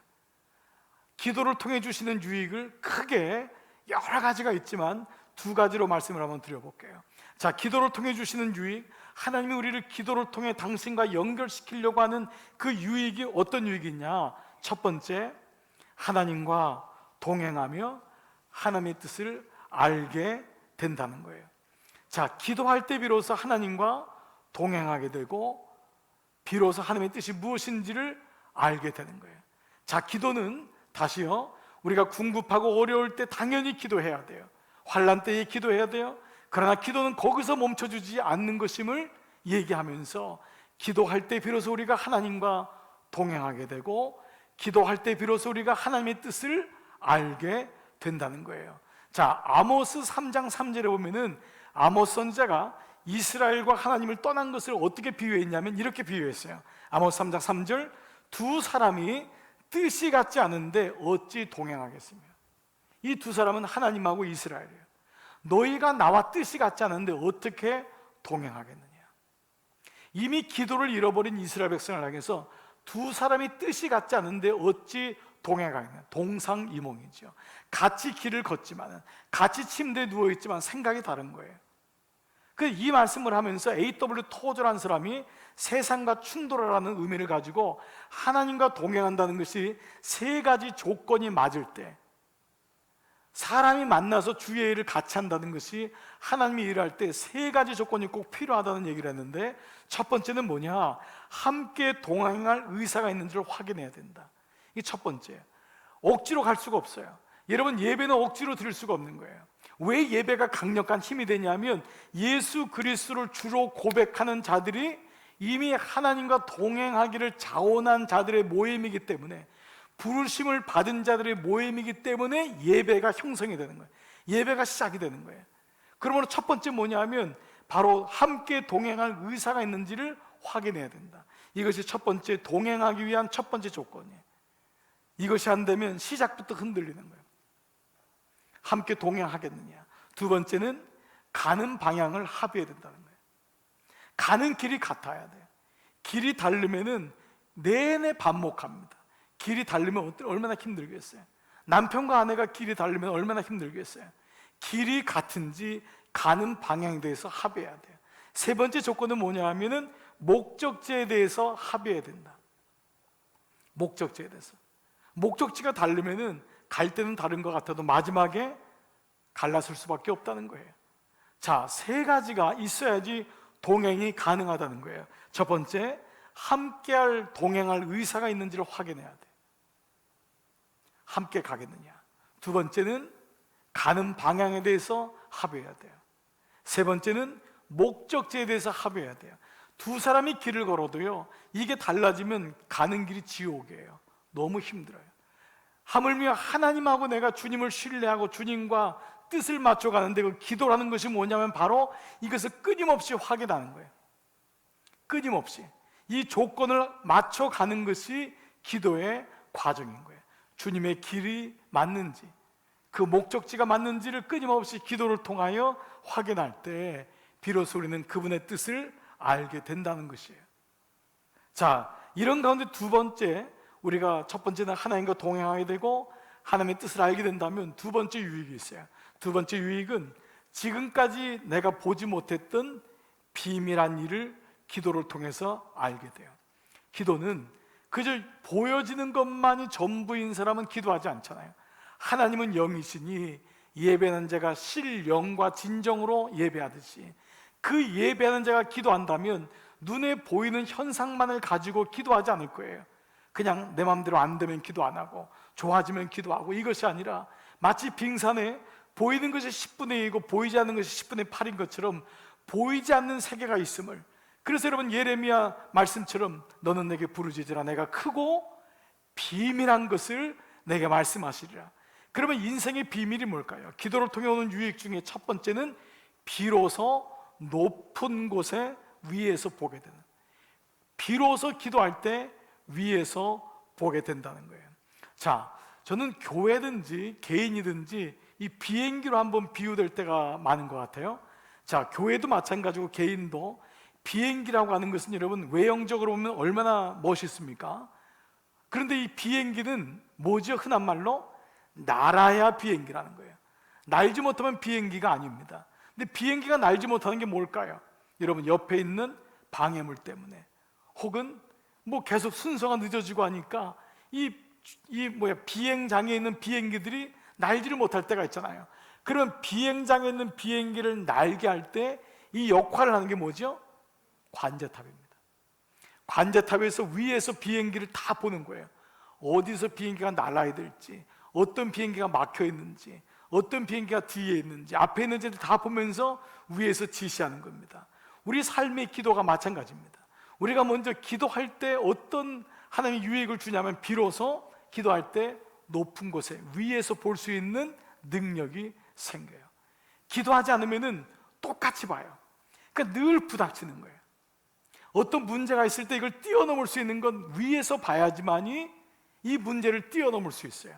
기도를 통해 주시는 유익을 크게 여러 가지가 있지만 두 가지로 말씀을 한번 드려볼게요. 자, 기도를 통해 주시는 유익, 하나님이 우리를 기도를 통해 당신과 연결시키려고 하는 그 유익이 어떤 유익이냐? 첫 번째, 하나님과 동행하며 하나님의 뜻을 알게 된다는 거예요. 자, 기도할 때 비로소 하나님과 동행하게 되고 비로소 하나님의 뜻이 무엇인지를 알게 되는 거예요. 자, 기도는 다시요, 우리가 궁급하고 어려울 때 당연히 기도해야 돼요. 환난 때에 기도해야 돼요. 그러나 기도는 거기서 멈춰주지 않는 것임을 얘기하면서 기도할 때 비로소 우리가 하나님과 동행하게 되고 기도할 때 비로소 우리가 하나님의 뜻을 알게 된다는 거예요. 자, 아모스 3장 3절에 보면은 아모스 선지자가 이스라엘과 하나님을 떠난 것을 어떻게 비유했냐면 이렇게 비유했어요. 아모스 3장 3절, 두 사람이 뜻이 같지 않은데 어찌 동행하겠으며. 이 두 사람은 하나님하고 이스라엘이에요. 너희가 나와 뜻이 같지 않은데 어떻게 동행하겠느냐. 이미 기도를 잃어버린 이스라엘 백성을 향해서 두 사람이 뜻이 같지 않은데 어찌 동행하겠느냐. 동상이몽이죠. 같이 길을 걷지만, 같이 침대에 누워있지만 생각이 다른 거예요. 이 말씀을 하면서 A.W. 토저라는 사람이 세상과 충돌하라는 의미를 가지고 하나님과 동행한다는 것이 세 가지 조건이 맞을 때, 사람이 만나서 주의 일을 같이 한다는 것이 하나님이 일할 때 세 가지 조건이 꼭 필요하다는 얘기를 했는데, 첫 번째는 뭐냐? 함께 동행할 의사가 있는지를 확인해야 된다. 이게 첫 번째예요. 억지로 갈 수가 없어요. 여러분, 예배는 억지로 드릴 수가 없는 거예요. 왜 예배가 강력한 힘이 되냐면 예수 그리스도를 주로 고백하는 자들이 이미 하나님과 동행하기를 자원한 자들의 모임이기 때문에, 부르심을 받은 자들의 모임이기 때문에 예배가 형성이 되는 거예요. 예배가 시작이 되는 거예요. 그러므로 첫 번째 뭐냐면 바로 함께 동행할 의사가 있는지를 확인해야 된다. 이것이 첫 번째, 동행하기 위한 첫 번째 조건이에요. 이것이 안 되면 시작부터 흔들리는 거예요. 함께 동행하겠느냐. 두 번째는 가는 방향을 합의해야 된다는 거예요. 가는 길이 같아야 돼요. 길이 다르면은 내내 반목합니다. 길이 다르면 얼마나 힘들겠어요. 남편과 아내가 길이 다르면 얼마나 힘들겠어요. 길이 같은지 가는 방향에 대해서 합의해야 돼요. 세 번째 조건은 뭐냐 하면은 목적지에 대해서 합의해야 된다. 목적지에 대해서. 목적지가 다르면은 갈 때는 다른 것 같아도 마지막에 갈라설 수밖에 없다는 거예요. 자, 세 가지가 있어야지 동행이 가능하다는 거예요. 첫 번째, 함께할 동행할 의사가 있는지를 확인해야 돼. 함께 가겠느냐. 두 번째는 가는 방향에 대해서 합의해야 돼요. 세 번째는 목적지에 대해서 합의해야 돼요. 두 사람이 길을 걸어도요, 이게 달라지면 가는 길이 지옥이에요. 너무 힘들어요. 하물며 하나님하고 내가 주님을 신뢰하고 주님과 뜻을 맞춰 가는데 그 기도라는 것이 뭐냐면 바로 이것을 끊임없이 확인하는 거예요. 끊임없이 이 조건을 맞춰 가는 것이 기도의 과정인 거예요. 주님의 길이 맞는지, 그 목적지가 맞는지를 끊임없이 기도를 통하여 확인할 때 비로소 우리는 그분의 뜻을 알게 된다는 것이에요. 자, 이런 가운데 두 번째, 우리가 첫 번째는 하나님과 동행하게 되고 하나님의 뜻을 알게 된다면 두 번째 유익이 있어요. 두 번째 유익은 지금까지 내가 보지 못했던 비밀한 일을 기도를 통해서 알게 돼요. 기도는 그저 보여지는 것만이 전부인 사람은 기도하지 않잖아요. 하나님은 영이시니 예배하는 자가 실영과 진정으로 예배하듯이 그 예배하는 자가 기도한다면 눈에 보이는 현상만을 가지고 기도하지 않을 거예요. 그냥 내 마음대로 안 되면 기도 안 하고 좋아지면 기도하고, 이것이 아니라 마치 빙산에 보이는 것이 10분의 1이고 보이지 않는 것이 10분의 8인 것처럼 보이지 않는 세계가 있음을, 그래서 여러분 예레미야 말씀처럼 너는 내게 부르짖으라 내가 크고 비밀한 것을 내게 말씀하시리라. 그러면 인생의 비밀이 뭘까요? 기도를 통해 오는 유익 중에 첫 번째는 비로소 높은 곳에 위에서 보게 되는, 비로소 기도할 때 위에서 보게 된다는 거예요. 자, 저는 교회든지 개인이든지 이 비행기로 한번 비유될 때가 많은 것 같아요. 자, 교회도 마찬가지고 개인도 비행기라고 하는 것은 여러분 외형적으로 보면 얼마나 멋있습니까? 그런데 이 비행기는 뭐죠? 흔한 말로 날아야 비행기라는 거예요. 날지 못하면 비행기가 아닙니다. 근데 비행기가 날지 못하는 게 뭘까요? 여러분, 옆에 있는 방해물 때문에, 혹은 뭐 계속 순서가 늦어지고 하니까 비행장에 있는 비행기들이 날지를 못할 때가 있잖아요. 그러면 비행장에 있는 비행기를 날게 할 때 이 역할을 하는 게 뭐죠? 관제탑입니다. 관제탑에서 위에서 비행기를 다 보는 거예요. 어디서 비행기가 날아야 될지, 어떤 비행기가 막혀 있는지, 어떤 비행기가 뒤에 있는지, 앞에 있는지를 다 보면서 위에서 지시하는 겁니다. 우리 삶의 기도가 마찬가지입니다. 우리가 먼저 기도할 때 어떤 하나님의 유익을 주냐면, 비로소 기도할 때 높은 곳에 위에서 볼 수 있는 능력이 생겨요. 기도하지 않으면 똑같이 봐요. 그러니까 늘 부닥치는 거예요. 어떤 문제가 있을 때 이걸 뛰어넘을 수 있는 건 위에서 봐야지만이 이 문제를 뛰어넘을 수 있어요.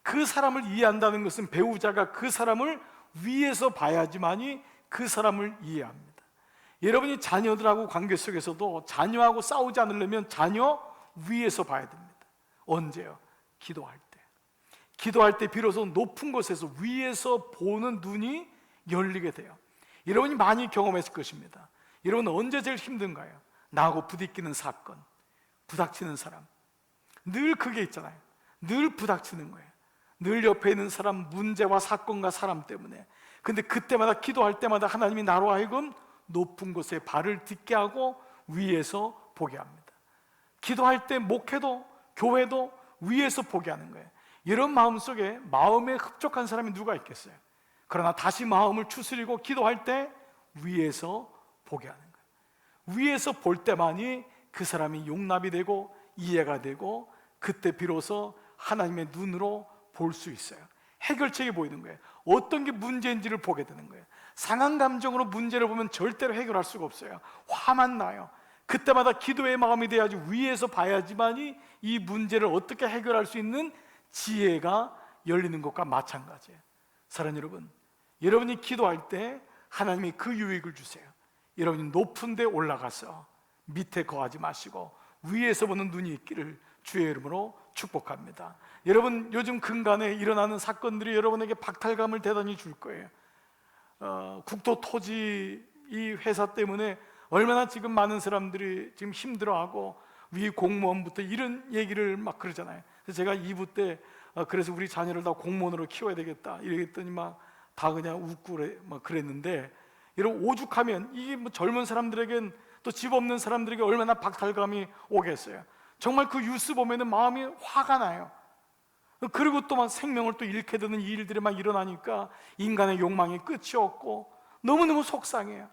그 사람을 이해한다는 것은 배우자가 그 사람을 위에서 봐야지만이 그 사람을 이해합니다. 여러분이 자녀들하고 관계 속에서도 자녀하고 싸우지 않으려면 자녀 위에서 봐야 됩니다. 언제요? 기도할 때. 기도할 때 비로소 높은 곳에서 위에서 보는 눈이 열리게 돼요. 여러분이 많이 경험했을 것입니다. 여러분, 언제 제일 힘든가요? 나하고 부딪히는 사건, 부닥치는 사람, 늘 그게 있잖아요. 늘 부닥치는 거예요. 늘 옆에 있는 사람, 문제와 사건과 사람 때문에. 근데 그때마다 기도할 때마다 하나님이 나로 하여금 높은 곳에 발을 딛게 하고 위에서 보게 합니다. 기도할 때 목회도 교회도 위에서 보게 하는 거예요. 이런 마음속에 마음에 흡족한 사람이 누가 있겠어요? 그러나 다시 마음을 추스리고 기도할 때 위에서 보게 하는 거예요. 위에서 볼 때만이 그 사람이 용납이 되고 이해가 되고, 그때 비로소 하나님의 눈으로 볼 수 있어요. 해결책이 보이는 거예요. 어떤 게 문제인지를 보게 되는 거예요. 상한 감정으로 문제를 보면 절대로 해결할 수가 없어요. 화만 나요. 그때마다 기도의 마음이 돼야지, 위에서 봐야지만이 이 문제를 어떻게 해결할 수 있는 지혜가 열리는 것과 마찬가지예요. 사랑하는 여러분, 여러분이 기도할 때 하나님이 그 유익을 주세요. 여러분이 높은 데 올라가서 밑에 거하지 마시고 위에서 보는 눈이 있기를 주의 이름으로 축복합니다. 여러분, 요즘 근간에 일어나는 사건들이 여러분에게 박탈감을 대단히 줄 거예요. 국토 토지 이 회사 때문에 얼마나 지금 많은 사람들이 지금 힘들어하고, 위 공무원부터 이런 얘기를 막 그러잖아요. 그래서 제가 2부 때 그래서 우리 자녀를 다 공무원으로 키워야 되겠다 이랬더니 막 다 그냥 웃고 그랬는데, 이런 오죽하면 이게 뭐 젊은 사람들에겐, 또 집 없는 사람들에게 얼마나 박탈감이 오겠어요. 정말 그 뉴스 보면은 마음이 화가 나요. 그리고 또 막 생명을 또 잃게 되는 이 일들이 막 일어나니까 인간의 욕망이 끝이 없고 너무너무 속상해요.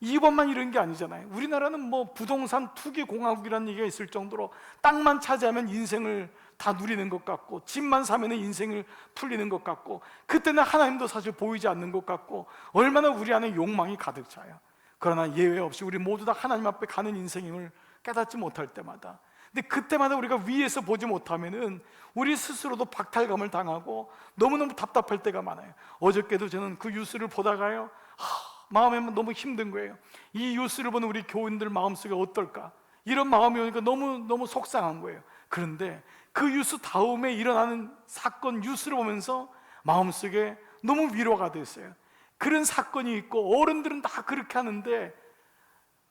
이번만 이런 게 아니잖아요. 우리나라는 뭐 부동산 투기 공화국이라는 얘기가 있을 정도로 땅만 차지하면 인생을 다 누리는 것 같고, 집만 사면 인생을 풀리는 것 같고, 그때는 하나님도 사실 보이지 않는 것 같고, 얼마나 우리 안에 욕망이 가득 차요. 그러나 예외 없이 우리 모두 다 하나님 앞에 가는 인생임을 깨닫지 못할 때마다, 근데 그때마다 우리가 위에서 보지 못하면은 우리 스스로도 박탈감을 당하고 너무너무 답답할 때가 많아요. 어저께도 저는 그 뉴스를 보다가요, 마음에 너무 힘든 거예요. 이 뉴스를 보는 우리 교인들 마음속에 어떨까, 이런 마음이 오니까 너무 속상한 거예요. 그런데 그 뉴스 다음에 일어나는 사건 뉴스를 보면서 마음속에 너무 위로가 됐어요. 그런 사건이 있고 어른들은 다 그렇게 하는데,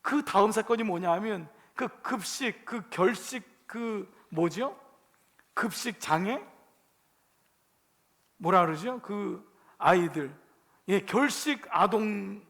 그 다음 사건이 뭐냐 하면 그 급식, 그 결식, 그 뭐죠? 급식 장애? 뭐라 그러죠? 그 아이들, 결식 아동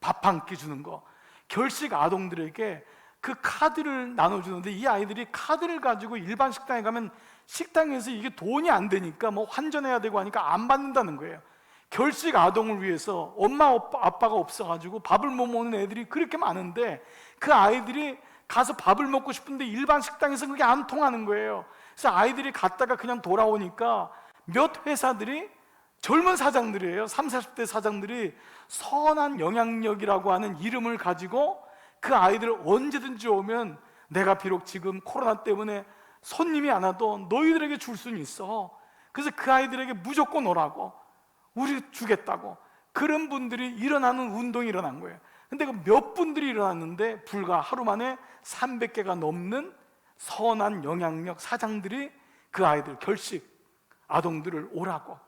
밥 한 끼 주는 거, 결식 아동들에게 그 카드를 나눠주는데, 이 아이들이 카드를 가지고 일반 식당에 가면 식당에서 이게 돈이 안 되니까 뭐 환전해야 되고 하니까 안 받는다는 거예요. 결식 아동을 위해서 엄마 아빠가 없어가지고 밥을 못 먹는 애들이 그렇게 많은데, 그 아이들이 가서 밥을 먹고 싶은데 일반 식당에서 그게 안 통하는 거예요. 그래서 아이들이 갔다가 그냥 돌아오니까 몇 회사들이, 젊은 사장들이에요. 30, 40대 사장들이 선한 영향력이라고 하는 이름을 가지고 그 아이들 언제든지 오면 내가 비록 지금 코로나 때문에 손님이 안 와도 너희들에게 줄 수는 있어. 그래서 그 아이들에게 무조건 오라고, 우리 주겠다고. 그런 분들이 일어나는 운동이 일어난 거예요. 근데 그 몇 분들이 일어났는데 불과 하루 만에 300개가 넘는 선한 영향력 사장들이 그 아이들 결식 아동들을 오라고,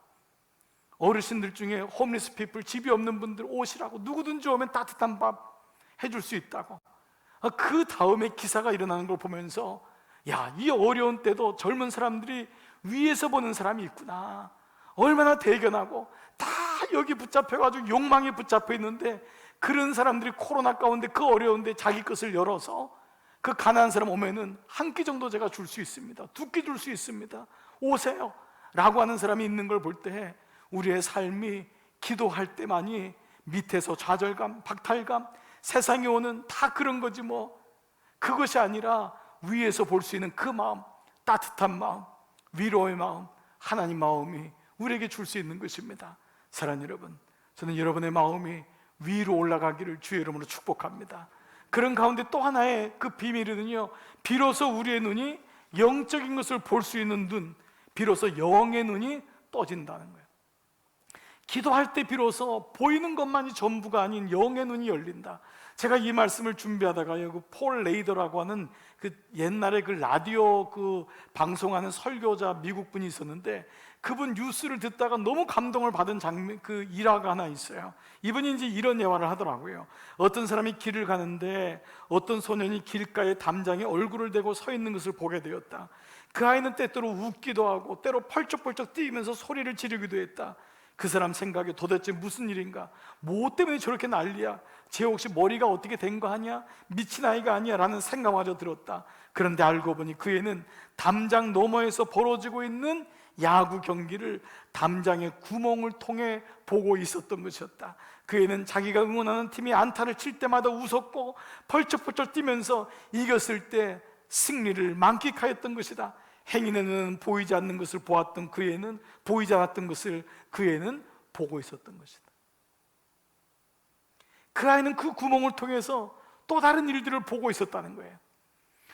어르신들 중에 홈리스 피플, 집이 없는 분들 오시라고, 누구든지 오면 따뜻한 밥 해줄 수 있다고. 그 다음에 기사가 일어나는 걸 보면서 야, 이 어려운 때도 젊은 사람들이 위에서 보는 사람이 있구나, 얼마나 대견하고, 다 여기 붙잡혀가지고 욕망에 붙잡혀 있는데 그런 사람들이 코로나 가운데 그 어려운데 자기 것을 열어서 그 가난한 사람 오면은 한 끼 정도 제가 줄 수 있습니다, 2끼 줄 수 있습니다, 오세요 라고 하는 사람이 있는 걸 볼 때 우리의 삶이 기도할 때만이 밑에서 좌절감, 박탈감, 세상에 오는 다 그런 거지 뭐, 그것이 아니라 위에서 볼 수 있는 그 마음, 따뜻한 마음, 위로의 마음, 하나님 마음이 우리에게 줄 수 있는 것입니다. 사랑하는 여러분, 저는 여러분의 마음이 위로 올라가기를 주의 이름으로 축복합니다. 그런 가운데 또 하나의 그 비밀은요, 비로소 우리의 눈이 영적인 것을 볼 수 있는 눈, 비로소 영의 눈이 떠진다는 거예요. 기도할 때 비로소 보이는 것만이 전부가 아닌 영의 눈이 열린다. 제가 이 말씀을 준비하다가요, 그 폴 레이더라고 하는 그 옛날에 그 라디오 그 방송하는 설교자 미국 분이 있었는데, 그분 뉴스를 듣다가 너무 감동을 받은 장면, 그 일화가 하나 있어요. 이분이 이제 이런 예화를 하더라고요. 어떤 사람이 길을 가는데 어떤 소년이 길가에 담장에 얼굴을 대고 서 있는 것을 보게 되었다. 그 아이는 때때로 웃기도 하고 때로 펄쩍펄쩍 뛰면서 소리를 지르기도 했다. 그 사람 생각에 도대체 무슨 일인가? 뭐 때문에 저렇게 난리야? 쟤 혹시 머리가 어떻게 된 거 아니야? 미친 아이가 아니야? 라는 생각마저 들었다. 그런데 알고 보니 그 애는 담장 너머에서 벌어지고 있는 야구 경기를 담장의 구멍을 통해 보고 있었던 것이었다. 그 애는 자기가 응원하는 팀이 안타를 칠 때마다 웃었고 펄쩍펄쩍 뛰면서 이겼을 때 승리를 만끽하였던 것이다. 행인의 눈은 보이지 않는 것을 보았던 그 애는 보이지 않았던 것을 그 애는 보고 있었던 것이다. 그 아이는 그 구멍을 통해서 또 다른 일들을 보고 있었다는 거예요.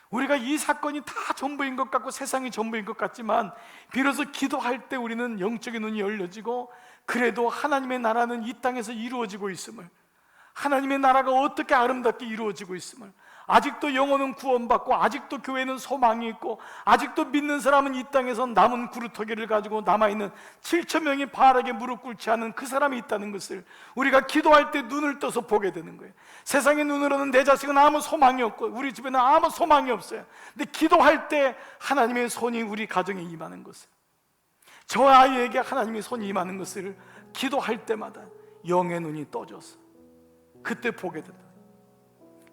우리가 이 사건이 다 전부인 것 같고 세상이 전부인 것 같지만 비로소 기도할 때 우리는 영적인 눈이 열려지고, 그래도 하나님의 나라는 이 땅에서 이루어지고 있음을, 하나님의 나라가 어떻게 아름답게 이루어지고 있음을, 아직도 영혼은 구원받고 아직도 교회는 소망이 있고 아직도 믿는 사람은 이 땅에서 남은 구루터기를 가지고 남아있는 7천 명이 바알에게 무릎 꿇지 않은 그 사람이 있다는 것을 우리가 기도할 때 눈을 떠서 보게 되는 거예요. 세상의 눈으로는 내 자식은 아무 소망이 없고 우리 집에는 아무 소망이 없어요. 근데 기도할 때 하나님의 손이 우리 가정에 임하는 것을, 저 아이에게 하나님의 손이 임하는 것을 기도할 때마다 영의 눈이 떠져서 그때 보게 된다.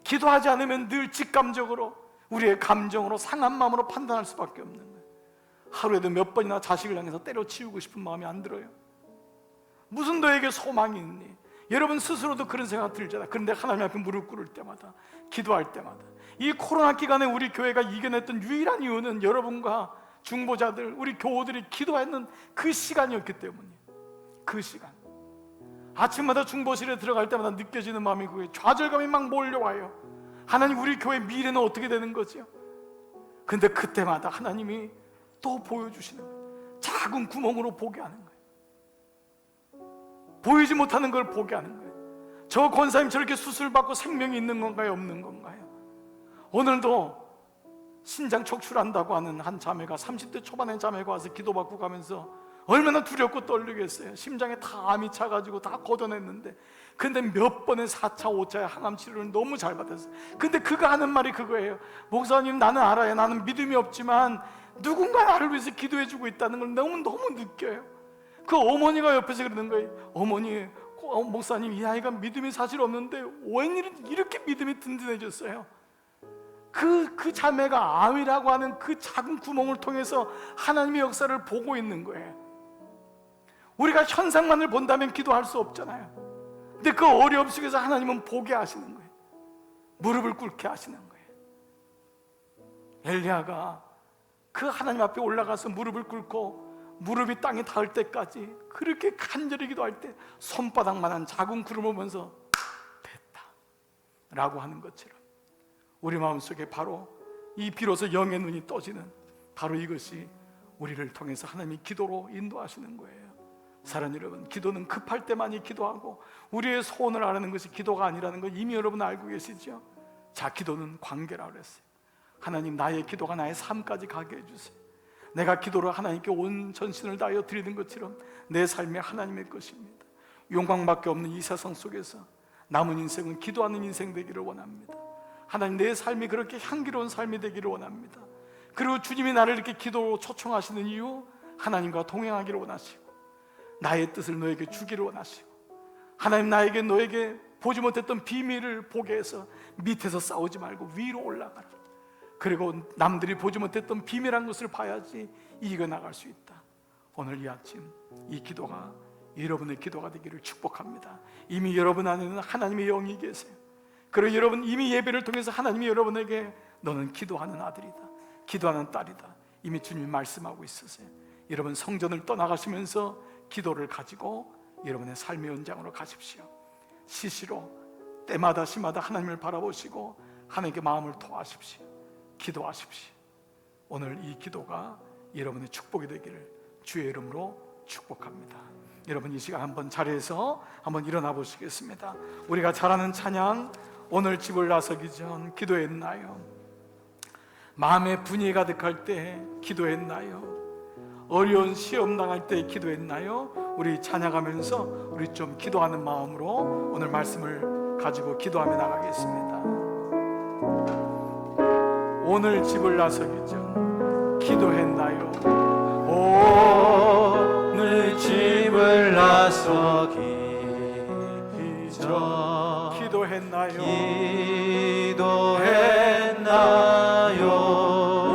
기도하지 않으면 늘 직감적으로 우리의 감정으로 상한 마음으로 판단할 수밖에 없는 거예요. 하루에도 몇 번이나 자식을 향해서 때려치우고 싶은 마음이 안 들어요. 무슨 너에게 소망이 있니? 여러분 스스로도 그런 생각 들잖아요. 그런데 하나님 앞에 무릎 꿇을 때마다, 기도할 때마다, 이 코로나 기간에 우리 교회가 이겨냈던 유일한 이유는 여러분과 중보자들, 우리 교우들이 기도했는 그 시간이었기 때문이에요. 그 시간, 아침마다 중보실에 들어갈 때마다 느껴지는 마음이 그거예요. 좌절감이 막 몰려와요. 하나님, 우리 교회 미래는 어떻게 되는 거죠? 근데 그때마다 하나님이 또 보여주시는 거예요. 작은 구멍으로 보게 하는 거예요. 보이지 못하는 걸 보게 하는 거예요. 저 권사님 저렇게 수술받고 생명이 있는 건가요? 없는 건가요? 오늘도 신장 척출한다고 하는 한 자매가, 30대 초반의 자매가 와서 기도받고 가면서 얼마나 두렵고 떨리겠어요. 심장에 다 암이 차가지고 다 걷어냈는데, 근데 몇 번의 4차 5차의 항암 치료를 너무 잘 받았어요. 근데 그가 하는 말이 그거예요. 목사님, 나는 알아요. 나는 믿음이 없지만 누군가 나를 위해서 기도해주고 있다는 걸 너무 느껴요. 그 어머니가 옆에서 그러는 거예요. 어머니, 목사님, 이 아이가 믿음이 사실 없는데 웬일은 이렇게 믿음이 든든해졌어요. 그 자매가 암이라고 하는 그 작은 구멍을 통해서 하나님의 역사를 보고 있는 거예요. 우리가 현상만을 본다면 기도할 수 없잖아요. 근데 그 어려움 속에서 하나님은 보게 하시는 거예요. 무릎을 꿇게 하시는 거예요. 엘리야가 그 하나님 앞에 올라가서 무릎을 꿇고 무릎이 땅에 닿을 때까지 그렇게 간절히 기도할 때 손바닥만한 작은 구름을 보면서 됐다, 라고 하는 것처럼 우리 마음속에 바로 이 비로소 영의 눈이 떠지는 바로 이것이 우리를 통해서 하나님이 기도로 인도하시는 거예요. 사랑하는 여러분, 기도는 급할 때만이 기도하고 우리의 소원을 아는 것이 기도가 아니라는 걸 이미 여러분 알고 계시죠? 자, 기도는 관계라고 그랬어요. 하나님, 나의 기도가 나의 삶까지 가게 해주세요. 내가 기도를 하나님께 온 전신을 다하여 드리는 것처럼 내 삶이 하나님의 것입니다. 영광밖에 없는 이 세상 속에서 남은 인생은 기도하는 인생 되기를 원합니다. 하나님, 내 삶이 그렇게 향기로운 삶이 되기를 원합니다. 그리고 주님이 나를 이렇게 기도로 초청하시는 이유, 하나님과 동행하기를 원하시고 나의 뜻을 너에게 주기를 원하시고 하나님, 나에게 너에게 보지 못했던 비밀을 보게 해서 밑에서 싸우지 말고 위로 올라가라. 그리고 남들이 보지 못했던 비밀한 것을 봐야지 이겨나갈 수 있다. 오늘 이 아침 이 기도가 여러분의 기도가 되기를 축복합니다. 이미 여러분 안에는 하나님의 영이 계세요. 그리고 여러분 이미 예배를 통해서 하나님이 여러분에게 너는 기도하는 아들이다, 기도하는 딸이다, 이미 주님이 말씀하고 있으세요. 여러분 성전을 떠나가시면서 기도를 가지고 여러분의 삶의 연장으로 가십시오. 시시로 때마다 시마다 하나님을 바라보시고 하나님께 마음을 토하십시오. 기도하십시오. 오늘 이 기도가 여러분의 축복이 되기를 주의 이름으로 축복합니다. 여러분 이 시간 한번 자리에서 한번 일어나 보시겠습니다. 우리가 잘 아는 찬양, 오늘 집을 나서기 전 기도했나요? 마음에 분이 가득할 때 기도했나요? 어려운 시험 당할 때 기도했나요? 우리 찬양하면서 우리 좀 기도하는 마음으로 오늘 말씀을 가지고 기도하며 나가겠습니다. 오늘 집을 나서기 전 기도했나요? 오늘 집을 나서기 전 기도했나요? 기도했나요?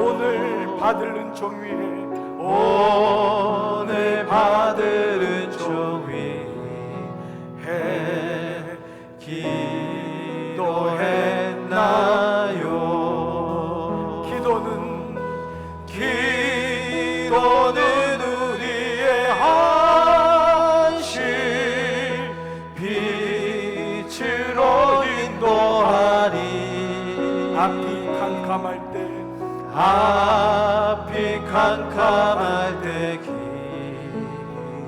오늘 받을 은총 위에 오늘 받을 은총 위에 기도했나요? 기도는 우리의 안식 빛으로 인도하리. 앞이 캄캄할 때 앞이 캄캄할 때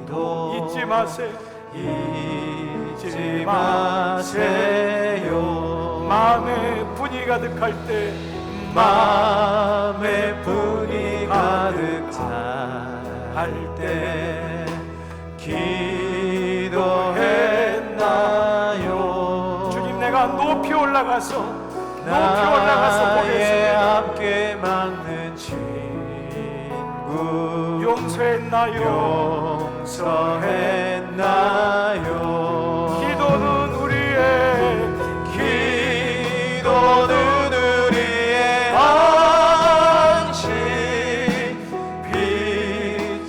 기도 잊지 마세요. 잊지 마세요. 마음에 분이 가득할 때 마음에 분이 가득 찰 때 기도했나요? 주님, 내가 높이 올라가서 나의 보겠습니다. 함께 막는 친구 용서했나요? 용서했나요? 기도는 우리의 안식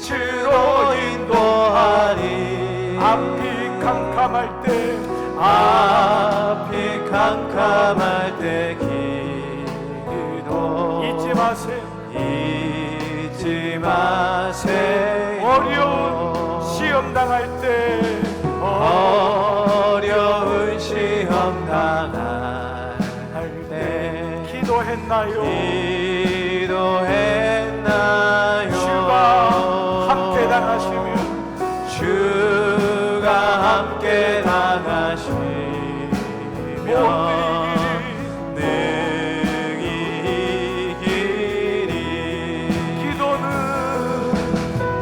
빛으로 인도하리. 앞이 캄캄할 때 앞이 캄캄할 때 기도 잊지 마세요. 잊지 마세요. 어려운 시험 당할 때 어려운 시험 당할 때 기도했나요? 기도했나요? 주가 함께 당하시면 주가 함께 당하시면 능히 이기리.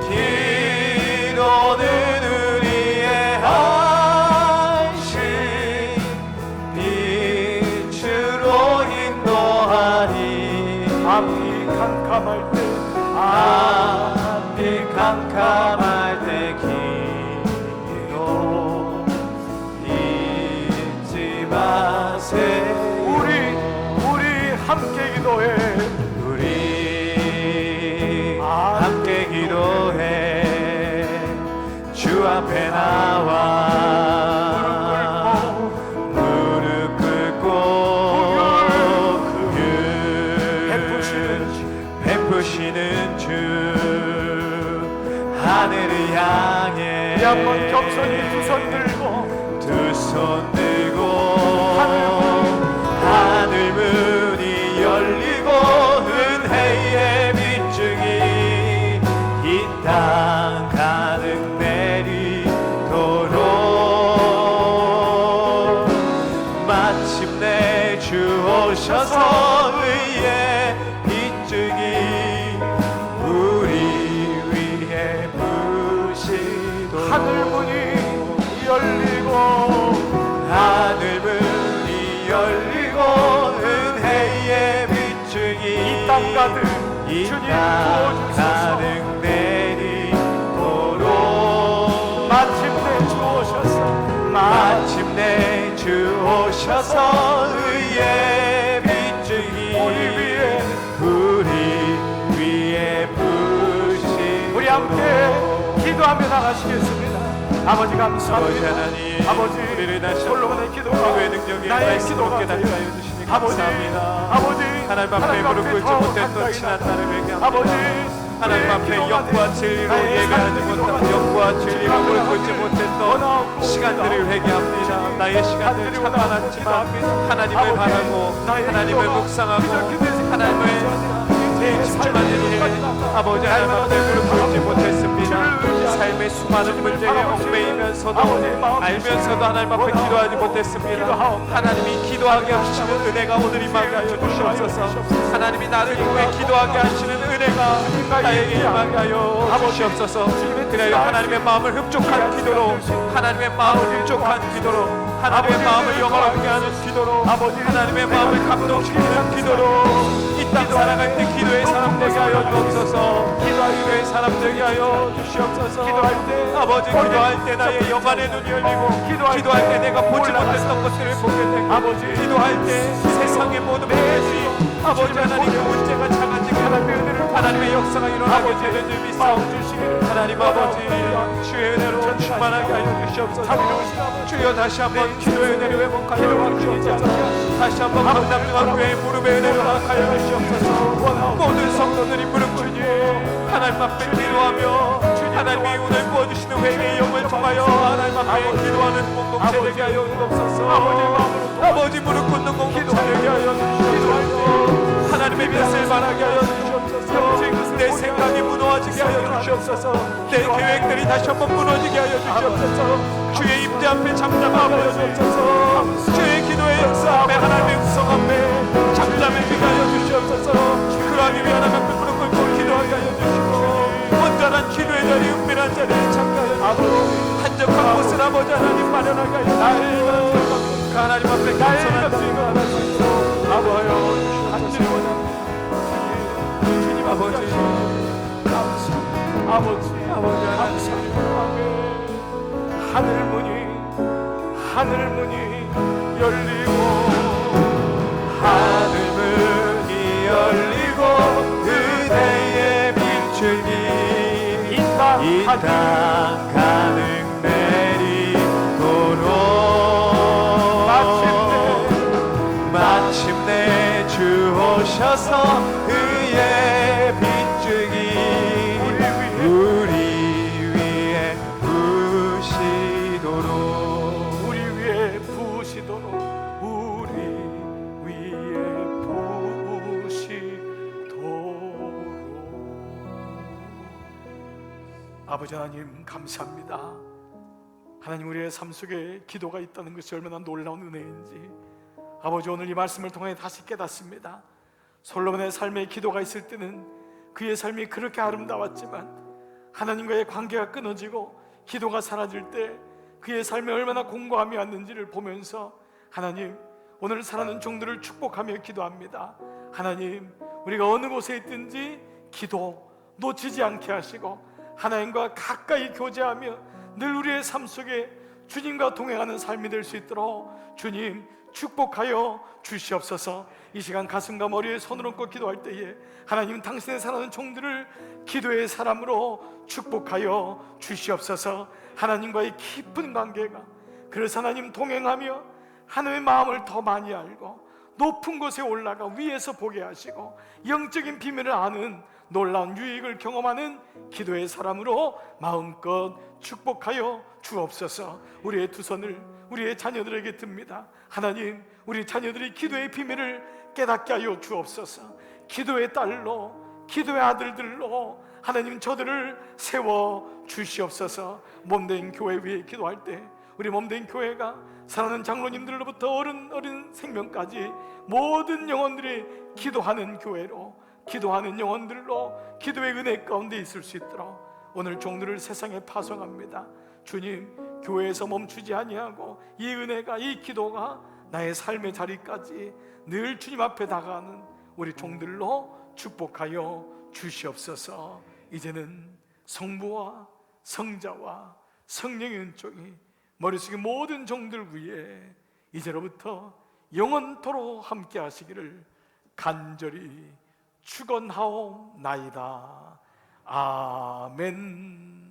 기도는 우리의 안식 빛으로 인도하리. 앞이 캄캄할 때 앞이 캄캄할 때 기도 잊지 마세요. 우리 함께 기도해. 우리 함께 기도해. 주 앞에 나와 무릎 꿇고 그 베푸시는 주 하늘을 향해 우리 한번 겸손히 두 손 들고 두 손 들고 하늘 하늘 문이 열리고 하늘 문이 열리고 은혜의 빛중이 이 땅 가득 이 주님 땅 부어주소서. 가득 내리도록 마침내 주오셔서 마침내 주 오셔서 의의 빛중이 우리 위에 부신 우리 함께 기도하며 나가시겠습니다. 아버지 아버지 감사합니다. 하나님 아버지 우리를 다시 솔로몬의 기도가 기도의 능력에 나의 말씀으로 기도가 깨닫게 되어 하여 주시니 아버지 감사합니다. 아버지 하나님 앞에 무릎 꿇지 더 못했던 가까이 지난 나가. 날을 회개합니다. 아버지 하나님 우리의 앞에 기도가 영과 되어 진리로 나의 예배하지 삶의 기도가 못하고 되어 영과 진리로 무릎 꿇지 원하옵고 못했던 시간들을 회개합니다. 나의 시간들 참 많았지만 하나님을 바라고 하나님을 묵상하고 하나님을 집중하는 일 아버지 하나님 앞에 무릎 꿇지 못했습니다. 삶의 수많은 문제에 얽매이면서도 알면서도 하나님 앞에 기도하지 못했습니다. 하나님이 기도하게 하시는 은혜가 오늘 임하게 하여 주시옵소서. 하나님이 나를 통해 기도하게 하시는 은혜가 나에게 임하게 하여 주시옵소서. 그래요 하나님의 마음을 흡족한 기도로 하나님의 마음을 흡족한 기도로 하나님의 마음을 영원하게 하는 기도로 하나님의 마음을 감동시키는 기도로 이 땅 살아갈 때 기도의 사람 되게 하여 주옵소서. 기도의 사람 되게 하여 주시옵소서. 아버지 기도할 때 나의 영안의 눈이 열리고 기도할 때 내가 보지 못했던 것들을 보게 되고 기도할 때 세상의 모든 문제들이 아버지 하나님 그 문제가 작아지게 하나님의 역사가 일어나게 되는 줄 믿사옵소서. 하나님 아버지 주의 은혜로 충만하게 하여 주시옵소서. 주여 다시 한번 기도의 은혜를 회복하여 주시옵소서. 다시 한번 감당중한 교회의 무릎의 은혜를 허락하여 주시옵소서. 모든 성도들이 무릎 꿇고 하나님 앞에 기도하며 하나님이 오늘 부어주시는 회개의 영을 통하여 하나님 앞에 기도하는 공동체 되게 하여 주옵소서. 아버지 무릎 꿇는 공동체 되게 하여 주시옵소서. 하나님의 뜻을 말하게 하여 주시옵소서. 내 생각이 무너지게 하여 주시옵소서. 내 계획들이 다시 한번 무너지게 하여 주시옵소서. 주의 임재 앞에 잠잠하게 하여 주시옵소서. 주의 기도의 역사 앞에 하나님의 음성 앞에 잠잠해지게 하여 주시옵소서. 그러하기 위해 하나님 앞에 무릎 꿇고 기도하게 하여 주시고 온전한 기도의 자리 은밀한 자리에 참가하여 주시고 한적한 곳을 아버지 하나님 마련하게 하여 주시고 하나님 앞에 겸손한 주님을 하나 주시고 아버여 주시옵소서. 주님 아버지 아버지 하늘 문이 열리고 하늘 문이 열리고 은혜의 빛중이 이 땅 가득 내리도록 마침내 주 오셔서 의의 빛중이 우리 위에 부시도록 아버지 하나님 감사합니다. 하나님 우리의 삶 속에 기도가 있다는 것이 얼마나 놀라운 은혜인지 아버지 오늘 이 말씀을 통해 다시 깨닫습니다. 솔로몬의 삶에 기도가 있을 때는 그의 삶이 그렇게 아름다웠지만 하나님과의 관계가 끊어지고 기도가 사라질 때 그의 삶에 얼마나 공고함이 왔는지를 보면서 하나님 오늘 사랑하는 종들을 축복하며 기도합니다. 하나님 우리가 어느 곳에 있든지 기도 놓치지 않게 하시고 하나님과 가까이 교제하며 늘 우리의 삶 속에 주님과 동행하는 삶이 될 수 있도록 주님 축복하여 주시옵소서. 이 시간 가슴과 머리에 손을 얹고 기도할 때에 하나님 당신의 사랑하는 종들을 기도의 사람으로 축복하여 주시옵소서. 하나님과의 깊은 관계가 그래서 하나님 동행하며 하나님의 마음을 더 많이 알고 높은 곳에 올라가 위에서 보게 하시고 영적인 비밀을 아는 놀라운 유익을 경험하는 기도의 사람으로 마음껏 축복하여 주옵소서. 우리의 두 손을 우리의 자녀들에게 듭니다. 하나님 우리 자녀들이 기도의 비밀을 깨닫게 하여 주옵소서. 기도의 딸로 기도의 아들들로 하나님 저들을 세워 주시옵소서. 몸된 교회 위에 기도할 때 우리 몸된 교회가 사랑하는 장로님들로부터 어린 생명까지 모든 영혼들이 기도하는 교회로 기도하는 영혼들로 기도의 은혜 가운데 있을 수 있도록 오늘 종들을 세상에 파송합니다. 주님, 교회에서 멈추지 아니하고 이 은혜가, 이 기도가 나의 삶의 자리까지 늘 주님 앞에 다가가는 우리 종들로 축복하여 주시옵소서. 이제는 성부와 성자와 성령의 은총이 머릿속의 모든 종들 위에 이제로부터 영원토록 함께 하시기를 간절히 축원하옵나이다. 아멘.